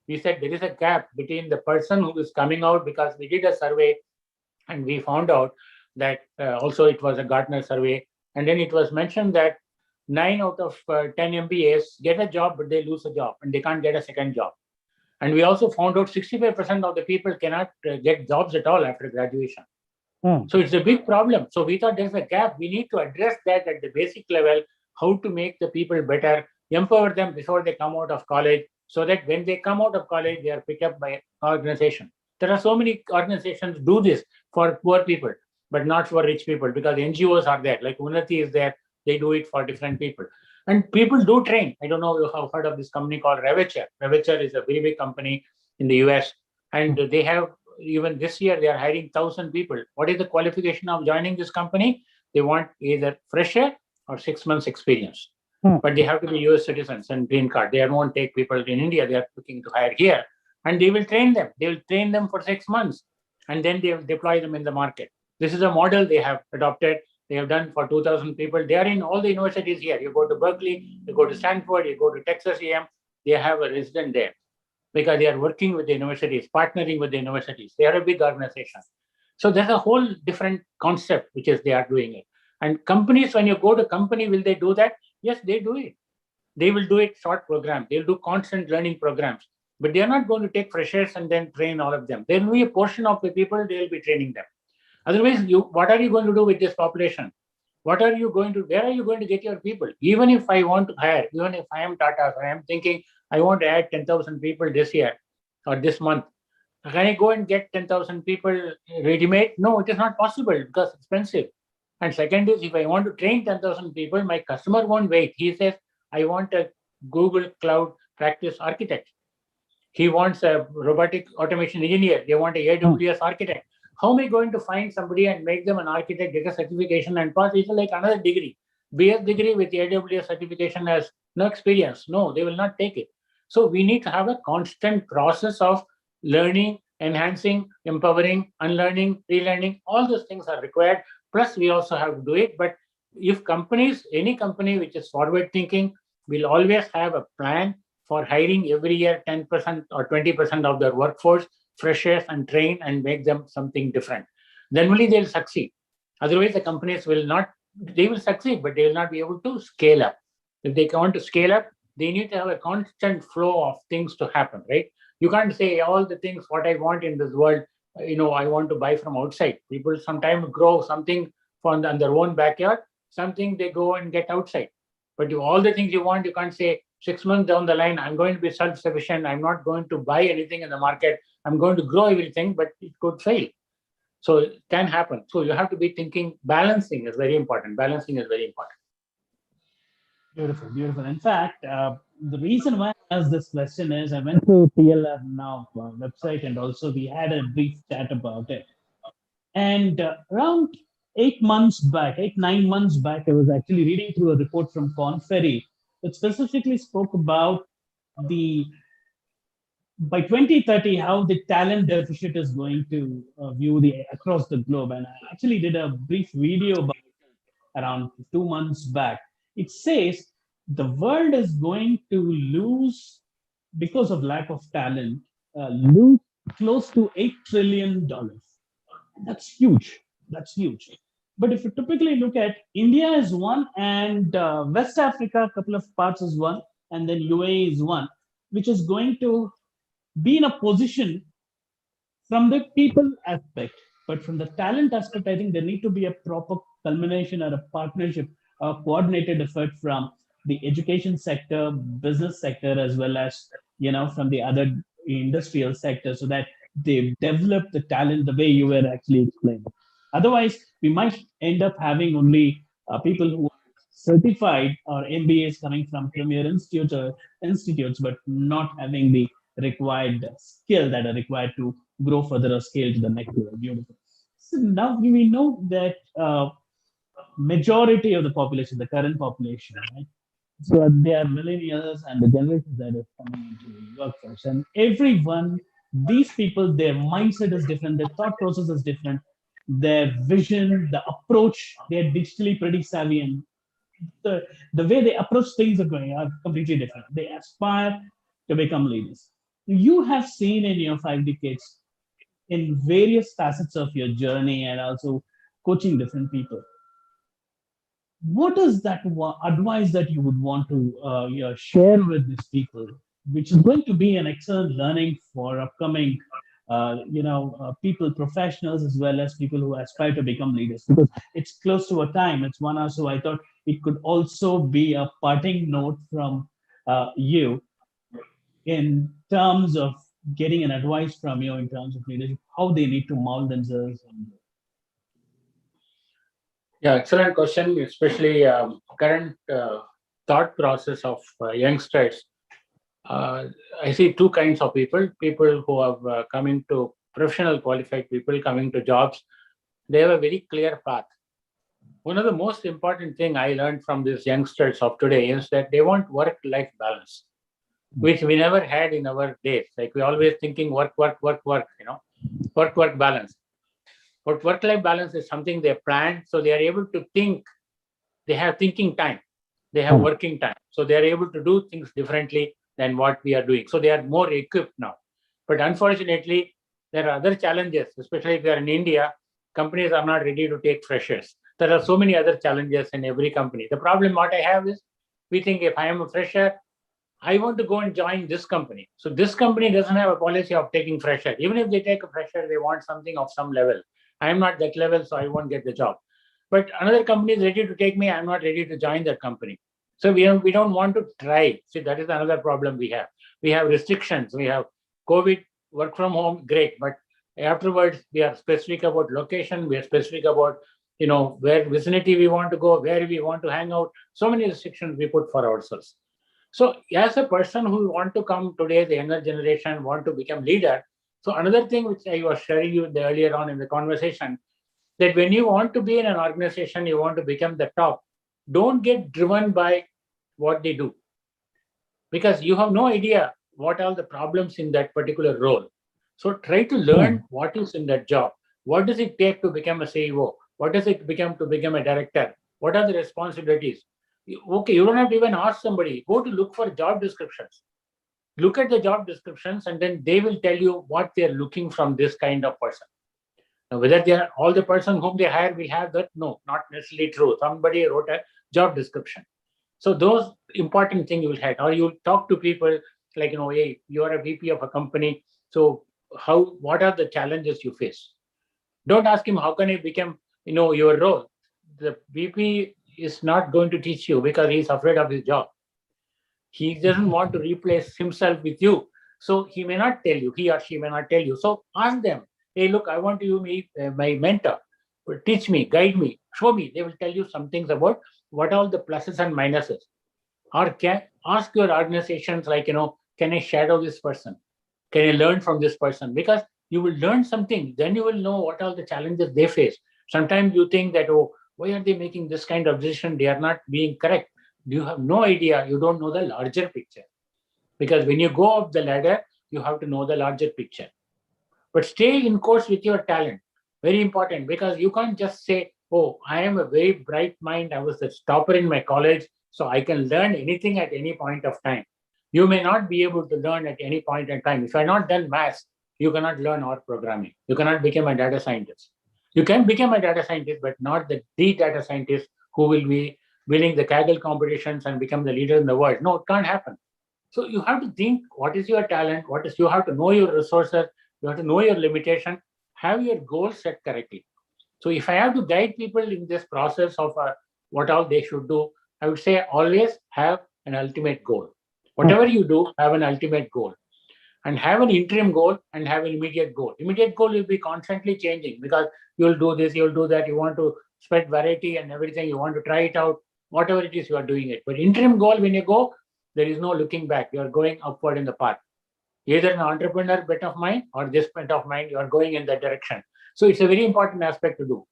We said there is a gap between the person who is coming out, because we did a survey and we found out that also it was a Gartner survey. And then it was mentioned that 9 out of 10 MBAs get a job, but they lose a job and they can't get a second job. And we also found out 65% of the people cannot get jobs at all after graduation. So it's a big problem. So we thought there's a gap. We need to address that at the basic level, how to make the people better, empower them before they come out of college, so that when they come out of college, they are picked up by organization. There are so many organizations do this for poor people, but not for rich people, because NGOs are there, like Unnati is there. They do it for different people. And people do train. I don't know if you have heard of this company called Ravature. Ravature is a very big company in the US. And they have, even this year, they are hiring 1,000 people. What is the qualification of joining this company? They want either fresher or 6 months experience. But they have to be US citizens and green card. They won't take people in India. They are looking to hire here. And they will train them. They will train them for 6 months. And then they will deploy them in the market. This is a model they have adopted. They have done for 2,000 people. They are in all the universities here. You go to Berkeley, you go to Stanford, you go to Texas AM. They have a resident there, because they are working with the universities, partnering with the universities. They are a big organization. So there's a whole different concept, which is they are doing it. And companies, when you go to company, will they do that? Yes, they do it. They will do it short program. They'll do constant learning programs. But they are not going to take freshers and then train all of them. There will be a portion of the people, they will be training them. Otherwise, what are you going to do with this population? Where are you going to get your people? Even if I want to hire, even if I am Tata, I am thinking I want to add 10,000 people this year or this month. Can I go and get 10,000 people ready-made? No, it is not possible, because it's expensive. And second is, if I want to train 10,000 people, my customer won't wait. He says, I want a Google Cloud practice architect. He wants a robotic automation engineer. They want a AWS architect. How am I going to find somebody and make them an architect, get a certification and pass? It's like another degree. BS degree with AWS certification has no experience. No, they will not take it. So we need to have a constant process of learning, enhancing, empowering, unlearning, relearning. All those things are required. Plus, we also have to do it. But if companies, any company which is forward thinking, will always have a plan for hiring every year 10% or 20% of their workforce, freshers, and train and make them something different. Then only they'll succeed. Otherwise, the companies will not, they will succeed, but they will not be able to scale up. If they want to scale up, they need to have a constant flow of things to happen, right? You can't say all the things what I want in this world, I want to buy from outside. People sometimes grow something from their own backyard, something they go and get outside. But all the things you want, you can't say 6 months down the line, I'm going to be self-sufficient. I'm not going to buy anything in the market. I'm going to grow everything, but it could fail. So it can happen. So you have to be thinking, balancing is very important. Balancing is very important. Beautiful, beautiful. In fact, the reason why I asked this question is I went to TLR Now website, and also we had a brief chat about it. And around 8 months back, 9 months back, I was actually reading through a report from Conferry that specifically spoke about the by 2030, how the talent deficit is going to view the across the globe. And I actually did a brief video about around 2 months back. It says the world is going to lose, because of lack of talent, lose close to $8 trillion. That's huge. That's huge. But if you typically look at India is one, and West Africa, a couple of parts is one, and then UAE is one, which is going to be in a position from the people aspect. But from the talent aspect, I think there need to be a proper culmination or a partnership, a coordinated effort from the education sector, business sector, as well as from the other industrial sector, so that they develop the talent the way you were actually explaining. Otherwise, we might end up having only people who are certified or MBAs coming from premier institutes, but not having the required skill that are required to grow further or scale to the next level. Beautiful. So now we know that majority of the population, the current population, right? So they are millennials and the generations that are coming into the workforce. And everyone, these people, their mindset is different, their thought process is different, their vision, the approach, they're digitally pretty savvy, and the way they approach things are completely different. They aspire to become leaders. You have seen in your 5 decades in various facets of your journey and also coaching different people. What is that advice that you would want to share with these people, which is going to be an excellent learning for upcoming people, professionals, as well as people who aspire to become leaders? Because it's close to a time, it's 1 hour, so I thought it could also be a parting note from you in terms of getting an advice from you in terms of leadership, how they need to mold themselves. Yeah, excellent question, especially current thought process of youngsters. I see two kinds of people who have coming to professional qualified people coming to jobs. They have a very clear path. One of the most important thing I learned from these youngsters of today is that they want work-life balance, which we never had in our days. Like we always thinking work, work balance. But work-life balance is something they plan, so they are able to think. They have thinking time, they have working time, so they are able to do things differently than what we are doing. So they are more equipped now. But unfortunately, there are other challenges, especially if you are in India. Companies are not ready to take freshers. There are so many other challenges in every company. The problem what I have is, we think if I am a fresher, I want to go and join this company. So this company doesn't have a policy of taking fresher. Even if they take a fresher, they want something of some level. I am not that level, so I won't get the job. But another company is ready to take me. I'm not ready to join that company. So we don't want to try. See, that is another problem we have. We have restrictions. We have COVID, work from home, great. But afterwards, we are specific about location. We are specific about where vicinity we want to go, where we want to hang out. So many restrictions we put for ourselves. So as a person who want to come today, the younger generation want to become leader. So another thing which I was sharing you earlier on in the conversation, that when you want to be in an organization, you want to become the top, don't get driven by what they do, because you have no idea what are the problems in that particular role. So try to learn what is in that job. What does it take to become a CEO? What does it become to become a director? What are the responsibilities? Okay, you don't have to even ask somebody. Go to look for job descriptions. Look at the job descriptions, and then they will tell you what they're looking from this kind of person. Now, whether they are all the person whom they hire will have that, no, not necessarily true. Somebody wrote a job description. So those important things you will have, or you talk to people like, hey, you are a VP of a company. So what are the challenges you face? Don't ask him, how can I become, your role? The VP is not going to teach you because he's afraid of his job. He doesn't want to replace himself with you. So he may not tell you, he or she may not tell you. So ask them, hey, look, I want you to be my mentor. Teach me, guide me, show me. They will tell you some things about what are the pluses and minuses. Or ask your organizations like, can I shadow this person? Can I learn from this person? Because you will learn something. Then you will know what are the challenges they face. Sometimes you think that, oh, why are they making this kind of decision? They are not being correct. You have no idea. You don't know the larger picture. Because when you go up the ladder, you have to know the larger picture. But stay in course with your talent. Very important, because you can't just say, oh, I am a very bright mind. I was the topper in my college, so I can learn anything at any point of time. You may not be able to learn at any point in time. If you are not done maths, you cannot learn or programming. You cannot become a data scientist. You can become a data scientist, but not the data scientist who will be winning the Kaggle competitions and become the leader in the world. No, it can't happen. So you have to think, what is your talent? You have to know your resources. You have to know your limitation. Have your goals set correctly. So if I have to guide people in this process of what all they should do, I would say always have an ultimate goal. Whatever you do, have an ultimate goal. And have an interim goal and have an immediate goal. Immediate goal will be constantly changing, because you'll do this, you'll do that. You want to spread variety and everything. You want to try it out. Whatever it is, you are doing it. But interim goal, when you go, there is no looking back. You are going upward in the path. Either an entrepreneur bent of mind or this bent of mind, you are going in that direction. So it's a very important aspect to do.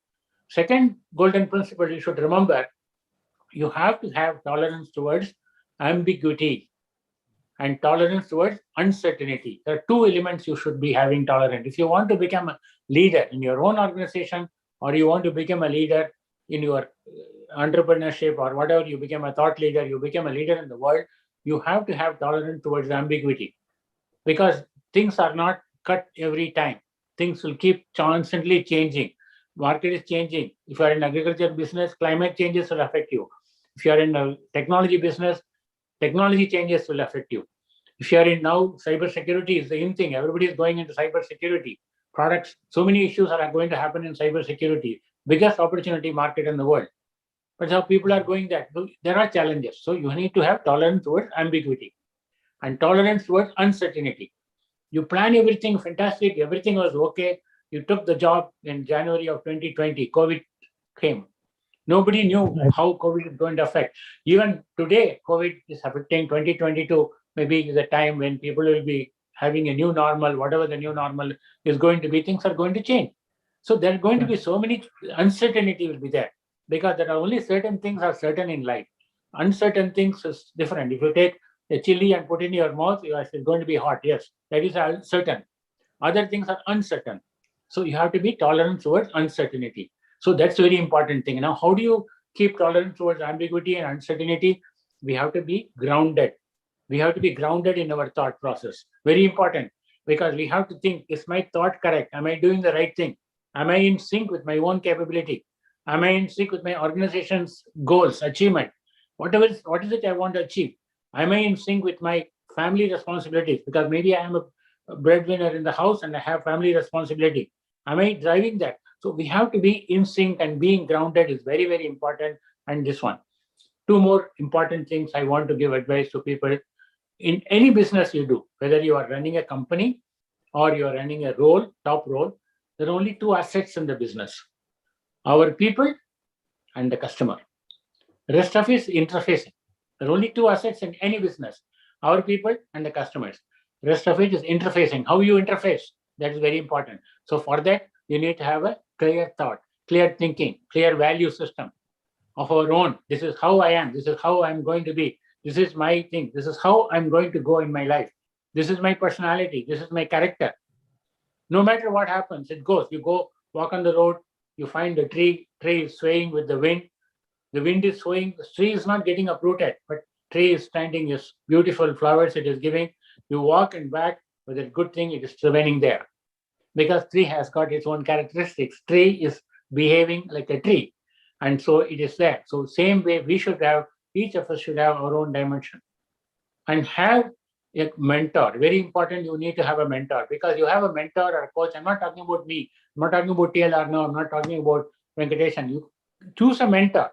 Second golden principle you should remember, you have to have tolerance towards ambiguity and tolerance towards uncertainty. There are two elements you should be having tolerant. If you want to become a leader in your own organization, or you want to become a leader in your entrepreneurship, or whatever, you become a thought leader, you become a leader in the world, you have to have tolerance towards ambiguity, because things are not cut every time. Things will keep constantly changing. Market is changing. If you are in agriculture business, climate changes will affect you. If you are in a technology business, technology changes will affect you. If you are in now cybersecurity, is the same thing. Everybody is going into cybersecurity products. So many issues are going to happen in cybersecurity. Biggest opportunity market in the world. But how people are going that. There are challenges. So you need to have tolerance towards ambiguity and tolerance towards uncertainty. You plan everything fantastic. Everything was okay. You took the job in January of 2020. COVID came. Nobody knew how COVID is going to affect. Even today, COVID is affecting 2022. Maybe is a time when people will be having a new normal, whatever the new normal is going to be, things are going to change. So there are going to be so many uncertainty will be there, because there are only certain things are certain in life. Uncertain things is different. If you take a chili and put in your mouth, it's going to be hot. Yes, that is certain. Other things are uncertain. So you have to be tolerant towards uncertainty. So that's a very important thing. Now, how do you keep tolerance towards ambiguity and uncertainty? We have to be grounded. We have to be grounded in our thought process. Very important, because we have to think, is my thought correct? Am I doing the right thing? Am I in sync with my own capability? Am I in sync with my organization's goals, achievement? What is it I want to achieve? Am I in sync with my family responsibilities? Because maybe I am a breadwinner in the house and I have family responsibility. Am I driving that? So we have to be in sync, and being grounded is very, very important. And this one. Two more important things I want to give advice to people. In any business you do, whether you are running a company or you are running a role, top role, there are only two assets in the business: our people and the customer. The rest of it is interfacing. There are only two assets in any business: our people and the customers. The rest of it is interfacing. How you interface, that is very important. So for that, you need to have a clear thought, clear thinking, clear value system of our own. This is how I am. This is how I'm going to be. This is my thing. This is how I'm going to go in my life. This is my personality. This is my character. No matter what happens, it goes. You go walk on the road, you find the tree is swaying with the wind. The wind is swaying. The tree is not getting uprooted, but tree is standing, is beautiful flowers it is giving. You walk and back with a good thing, it is remaining there. Because tree has got its own characteristics. Tree is behaving like a tree. And so it is there. So same way each of us should have our own dimension. And have a mentor. Very important, you need to have a mentor, because you have a mentor or a coach. I'm not talking about me. I'm not talking about TLR now. I'm not talking about Venkatesan. You choose a mentor.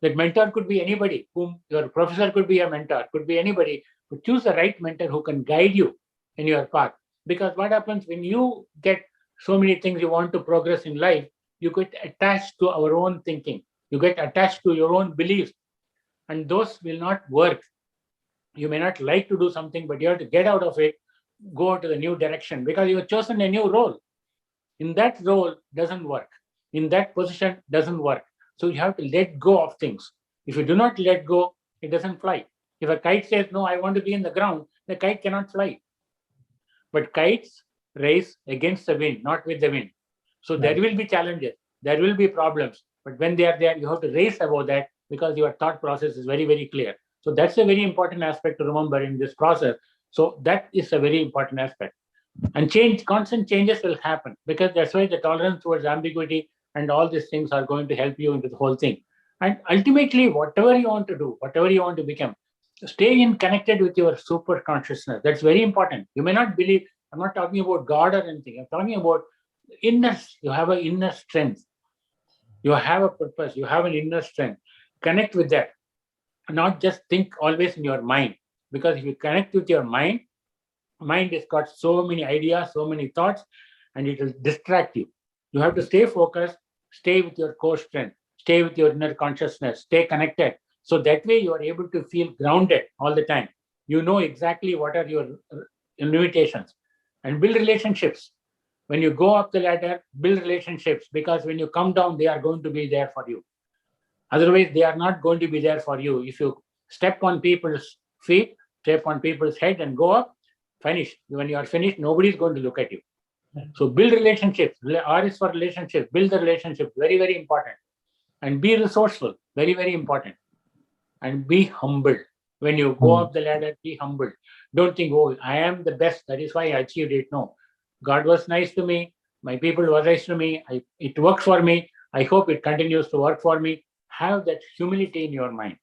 That mentor could be anybody, whom your professor could be a mentor, could be anybody. But choose the right mentor who can guide you in your path. Because what happens when you get so many things you want to progress in life, you get attached to our own thinking. You get attached to your own beliefs, and those will not work. You may not like to do something, but you have to get out of it, go to the new direction, because you have chosen a new role. In that role doesn't work. In that position doesn't work. So you have to let go of things. If you do not let go, it doesn't fly. If a kite says, no, I want to be in the ground, the kite cannot fly. But kites race against the wind, not with the wind. So there Right. will be challenges, there will be problems. But when they are there, you have to race above that because your thought process is very, very clear. So that's a very important aspect to remember in this process. So that is a very important aspect. And constant changes will happen because that's why the tolerance towards ambiguity and all these things are going to help you into the whole thing. And ultimately, whatever you want to do, whatever you want to become, stay in connected with your super consciousness. That's very important. You may not believe, I'm not talking about God or anything. I'm talking about inner, you have an inner strength. You have a purpose. You have an inner strength. Connect with that. Not just think always in your mind. Because if you connect with your mind has got so many ideas, so many thoughts, and it will distract you. You have to stay focused, stay with your core strength, stay with your inner consciousness, stay connected. So that way you are able to feel grounded all the time. You know exactly what are your limitations and build relationships. When you go up the ladder, build relationships because when you come down, they are going to be there for you. Otherwise, they are not going to be there for you. If you step on people's feet, step on people's head and go up, finish. When you are finished, nobody is going to look at you. So build relationships. R is for relationships. Build the relationship. Very, very important. And be resourceful. Very, very important. And be humble. When you go up the ladder, be humble. Don't think, oh, I am the best. That is why I achieved it. No. God was nice to me. My people were nice to me. It works for me. I hope it continues to work for me. Have that humility in your mind.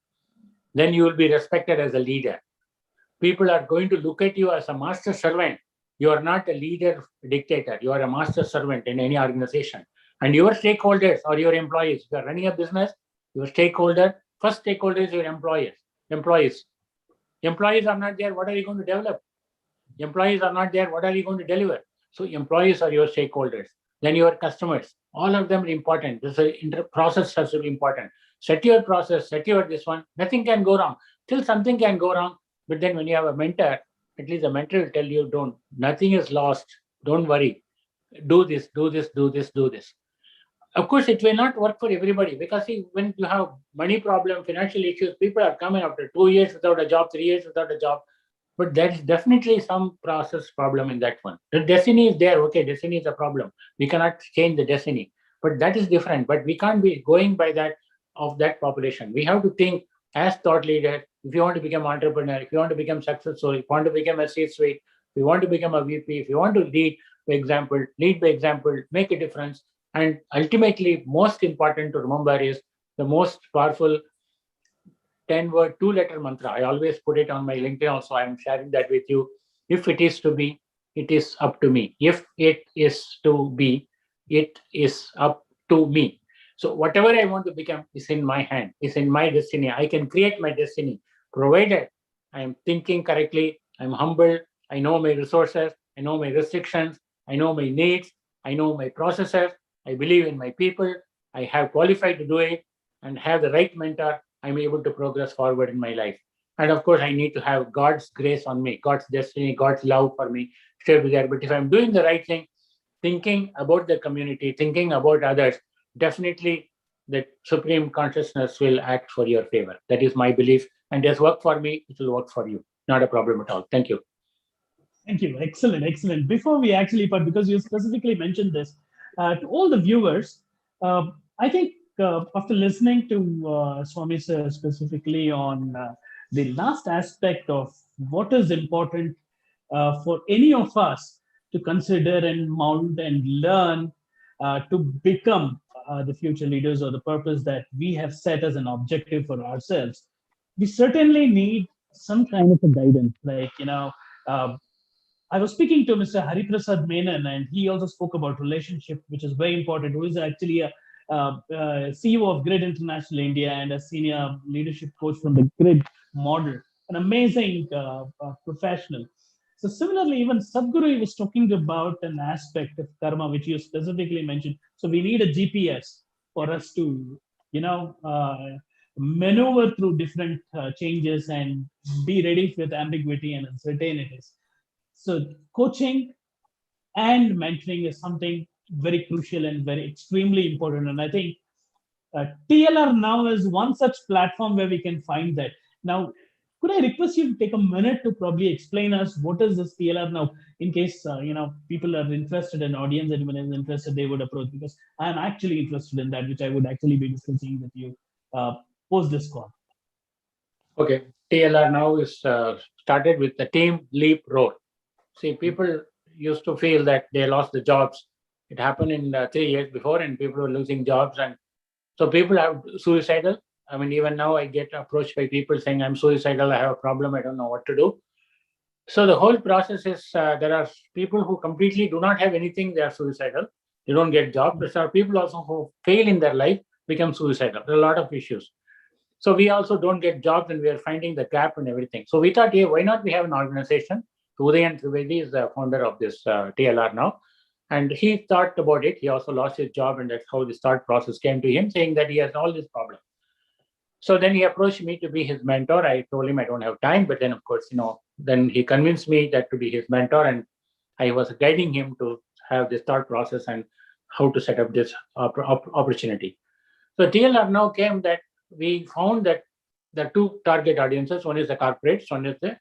Then you will be respected as a leader. People are going to look at you as a master servant. You are not a leader dictator. You are a master servant in any organization. And your stakeholders or your employees, if you are running a business, your first stakeholder is your employers. Employees. Employees are not there. What are you going to develop? Employees are not there. What are you going to deliver? So employees are your stakeholders. Then your customers. All of them are important. This process has to be important. Set your process, set your this one. Nothing can go wrong. Till something can go wrong. But then when you have a mentor, at least the mentor will tell you, don't, nothing is lost. Don't worry. Do this, do this, do this, do this. Of course, it will not work for everybody because see, when you have money problem, financial issues, people are coming after 2 years without a job, 3 years without a job. But there is definitely some process problem in that one. The destiny is there. Okay, destiny is a problem. We cannot change the destiny, but that is different. But we can't be going by that of that population. We have to think as thought leader. If you want to become entrepreneur, if you want to become successful, if you want to become a C-suite, if you want to become a VP, if you want to lead by example, make a difference. And ultimately, most important to remember is the most powerful 10-word, 2-letter mantra. I always put it on my LinkedIn also. I'm sharing that with you. If it is to be, it is up to me. If it is to be, it is up to me. So whatever I want to become is in my hand, is in my destiny. I can create my destiny, provided I am thinking correctly, I'm humble, I know my resources, I know my restrictions, I know my needs, I know my processes, I believe in my people, I have qualified to do it, and have the right mentor, I'm able to progress forward in my life. And of course, I need to have God's grace on me, God's destiny, God's love for me, stay with there. But if I'm doing the right thing, thinking about the community, thinking about others, definitely the supreme consciousness will act for your favor. That is my belief. And it has worked for me, it will work for you. Not a problem at all. Thank you. Thank you. Excellent, excellent. Before we actually, but because you specifically mentioned this, to all the viewers, I think after listening to Swami sir specifically on the last aspect of what is important for any of us to consider and mount and learn to become the future leaders or the purpose that we have set as an objective for ourselves, we certainly need some kind of a guidance, like, uh, I was speaking to Mr. Hariprasad Menon, and he also spoke about relationship, which is very important. Who is actually a CEO of Grid International India and a senior leadership coach from the Grid model, an amazing professional. So similarly, even Sadhguru was talking about an aspect of karma, which you specifically mentioned. So we need a GPS for us to, you know, maneuver through different changes and be ready with ambiguity and uncertainties. So coaching and mentoring is something very crucial and very extremely important. And I think TLR now is one such platform where we can find that. Now, Could I request you to take a minute to probably explain us what is this TLR now, in case people are interested and audience anyone is interested, they would approach, because I am actually interested in that, which I would actually be discussing with you uh, post this call. Okay, TLR now is started with the team leap roar. See, people used to feel that they lost the jobs. It happened in 3 years before, and people were losing jobs, and so people have suicidal. I mean, even now I get approached by people saying, "I'm suicidal. I have a problem. I don't know what to do." So the whole process is there are people who completely do not have anything. They are suicidal. They don't get jobs. There are people also who fail in their life, become suicidal. There are a lot of issues. So we also don't get jobs, and we are finding the gap and everything. So we thought, hey, why not we have an organization? Udayan Trivedi is the founder of this TLR now. And he thought about it. He also lost his job, and that's how the start process came to him, saying that he has all these problems. So then he approached me to be his mentor. I told him I don't have time, but then of course, then he convinced me that to be his mentor, and I was guiding him to have this thought process and how to set up this opportunity. So TLR now came that we found that the two target audiences, one is the corporates, one is the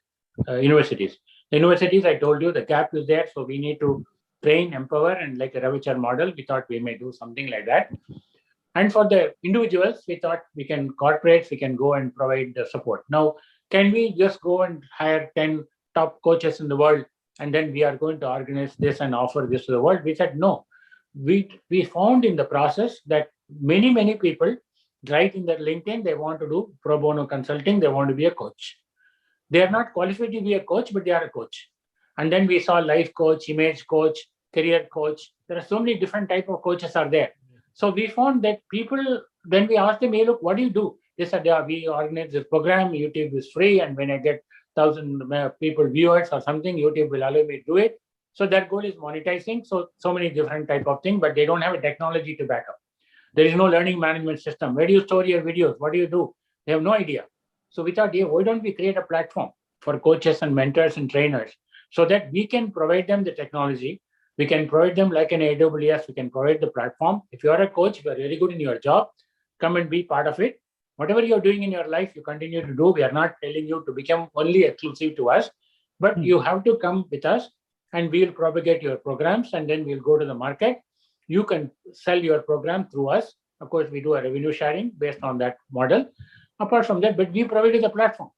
universities. The universities, I told you, the gap is there, so we need to train, empower, and like a Ravichar model, we thought we may do something like that. And for the individuals, we thought corporates, we can go and provide the support. Now, can we just go and hire 10 top coaches in the world, and then we are going to organize this and offer this to the world? We said no. We found in the process that many people write in their LinkedIn, they want to do pro bono consulting, they want to be a coach. They are not qualified to be a coach, but they are a coach. And then we saw life coach, image coach, career coach. There are so many different type of coaches are there. So we found that people, then we asked them, hey, look, what do you do? They said, yeah, we organize this program, YouTube is free, and when I get 1,000 people viewers or something, YouTube will allow me to do it. So their goal is monetizing. So many different type of things, but they don't have a technology to back up. There is no learning management system. Where do you store your videos? What do you do? They have no idea. So we thought, yeah, why don't we create a platform for coaches and mentors and trainers so that we can provide them the technology. We can provide them like an AWS. We can provide the platform. If you are a coach, you are very good in your job, come and be part of it. Whatever you're doing in your life, you continue to do. We are not telling you to become only exclusive to us, but you have to come with us, and we'll propagate your programs, and then we'll go to the market. You can sell your program through us. Of course, we do a revenue sharing based on that model. Apart from that, but we provided the platform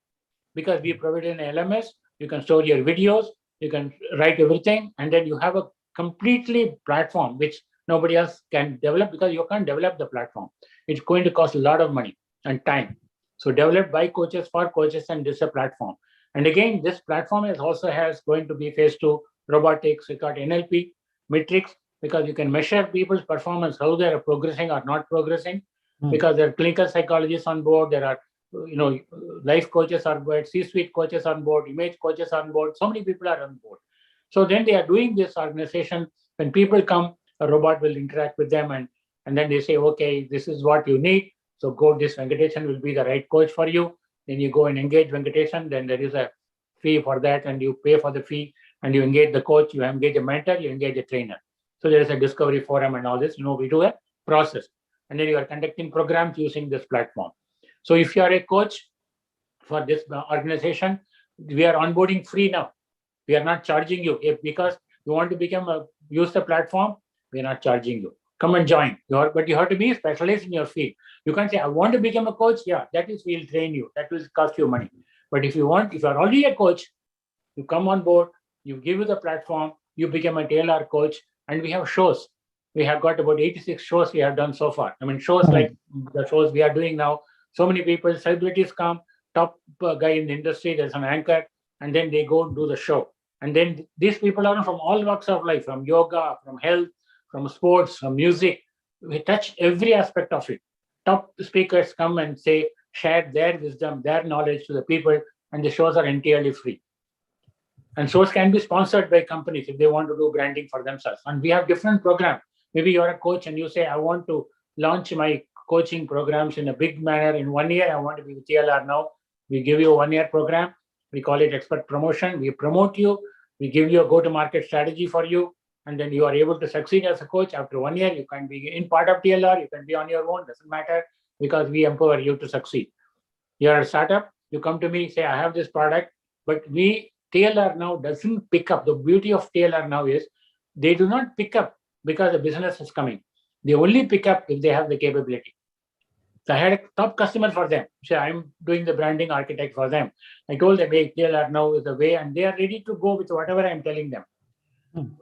because we provided an LMS. You can store your videos, you can write everything, and then you have a completely platform which nobody else can develop because you can't develop the platform. It's going to cost a lot of money and time. So developed by coaches for coaches, and this is a platform. And again, this platform is also has going to be phase 2 robotics. We got NLP metrics because you can measure people's performance, how they are progressing or not progressing. Because there are clinical psychologists on board, there are life coaches on board, C-suite coaches on board, image coaches on board. So many people are on board. So then they are doing this organization. When people come, a robot will interact with them, and then they say, okay, this is what you need. So go, this Venkatesan will be the right coach for you. Then you go and engage Venkatesan. Then there is a fee for that, and you pay for the fee, and you engage the coach, you engage a mentor, you engage a trainer. So there is a discovery forum and all this. We do a process. And then you are conducting programs using this platform. So if you are a coach for this organization, we are onboarding free now. We are not charging you. If because you want to use the platform, we are not charging you. Come and join. But you have to be specialized in your field. You can't say, I want to become a coach. Yeah, that is, we'll train you. That will cost you money. But if you are already a coach, you come on board, you give you the platform, you become a TLR coach, and we have shows. We have got about 86 shows we have done so far. I mean, shows like the shows we are doing now. So many people, celebrities come, top guy in the industry, there's an anchor, and then they go and do the show. And then these people are from all walks of life, from yoga, from health, from sports, from music. We touch every aspect of it. Top speakers come and share their wisdom, their knowledge to the people, and the shows are entirely free. And shows can be sponsored by companies if they want to do branding for themselves. And we have different programs. Maybe you're a coach and you say, I want to launch my coaching programs in a big manner. In 1 year, I want to be with TLR now. We give you a 1-year program. We call it expert promotion. We promote you. We give you a go-to-market strategy for you. And then you are able to succeed as a coach. After 1 year, you can be in part of TLR. You can be on your own. Doesn't matter, because we empower you to succeed. You are a startup. You come to me, say, I have this product, but TLR now doesn't pick up. The beauty of TLR now is they do not pick up because the business is coming. They only pick up if they have the capability. So I had a top customer for them. So I'm doing the branding architect for them. I told them, hey, TLR now is the way, and they are ready to go with whatever I'm telling them.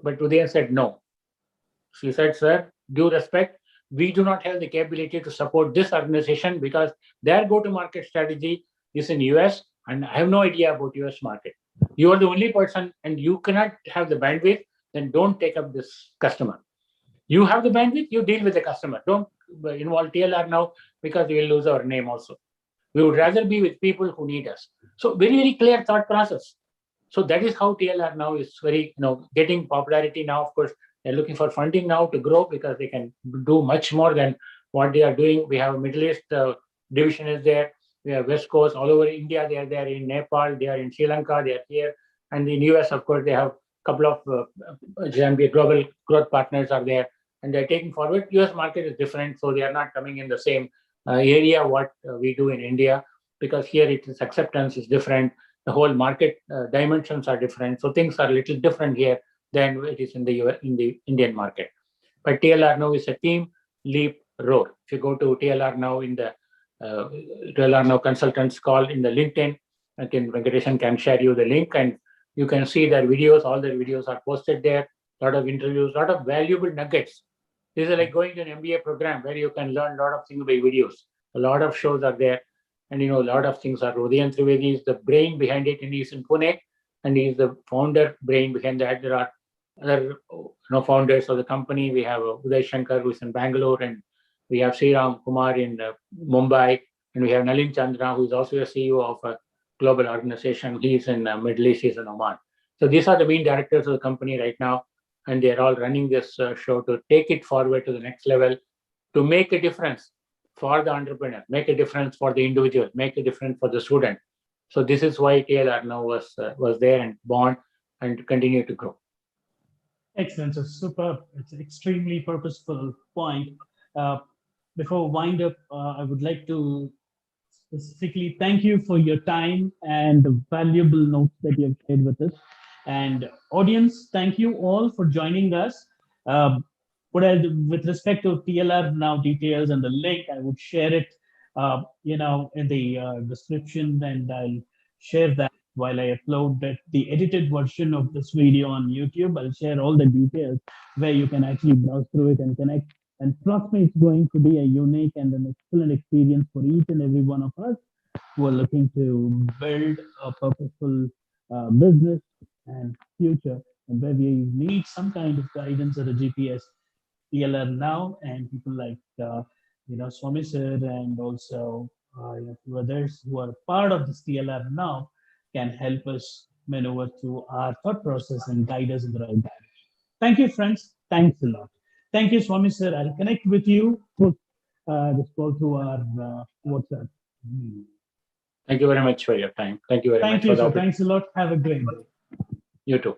But today I said no. She said, sir, due respect, we do not have the capability to support this organization because their go-to-market strategy is in US, and I have no idea about US market. You are the only person, and you cannot have the bandwidth, then don't take up this customer. You have the bandwidth, you deal with the customer. Don't involve TLR now because we will lose our name also. We would rather be with people who need us. So very, very clear thought process. So that is how TLR now is very, getting popularity now. Of course, they're looking for funding now to grow because they can do much more than what they are doing. We have a Middle East division is there. We have West Coast all over India. They are there in Nepal. They are in Sri Lanka. They are here. And in US, of course, they have a couple of global growth partners are there. And they're taking forward. US market is different. So they are not coming in the same area what we do in India, because here its acceptance is different. The whole market dimensions are different. So things are a little different here than it is in the Indian market. But TLR now is a team, leap, roar. If you go to TLR now in the TLR now consultants call in the LinkedIn, I think Venkatesan can share you the link, and you can see their videos. All their videos are posted there. A lot of interviews, a lot of valuable nuggets. This is like going to an MBA program where you can learn a lot of things by videos. A lot of shows are there. And a lot of things are. Udayan Trivedi is the brain behind it, and he's in Pune, and he's the founder brain behind that. There are other founders of the company. We have Uday Shankar, who's in Bangalore, and we have Sriram Kumar in Mumbai, and we have Nalin Chandra, who is also a CEO of a global organization. He's in Middle East, he's in Oman. So these are the main directors of the company right now, and they're all running this show to take it forward to the next level, to make a difference for the entrepreneur, make a difference for the individual, make a difference for the student. So this is why TLR now was there and born and continue to grow. Excellent. So superb. It's an extremely purposeful point. Before wind up, I would like to specifically thank you for your time and the valuable notes that you have shared with us. And audience, thank you all for joining us. With respect to TLR now details and the link, I would share it, in the description, and I'll share that while I upload the edited version of this video on YouTube. I'll share all the details where you can actually browse through it and connect. And trust me, it's going to be a unique and an excellent experience for each and every one of us who are looking to build a purposeful business and future, and where we need some kind of guidance or a GPS. TLR now and people like Swami sir, and also few others who are part of this TLR now can help us maneuver through our thought process and guide us in the right direction. Thank you, friends. Thanks a lot. Thank you, Swami sir. I'll connect with you through this call through our WhatsApp. Thank you very much for your time. Thank you very much. Thank you, sir. Thanks a lot. Have a great day. You too.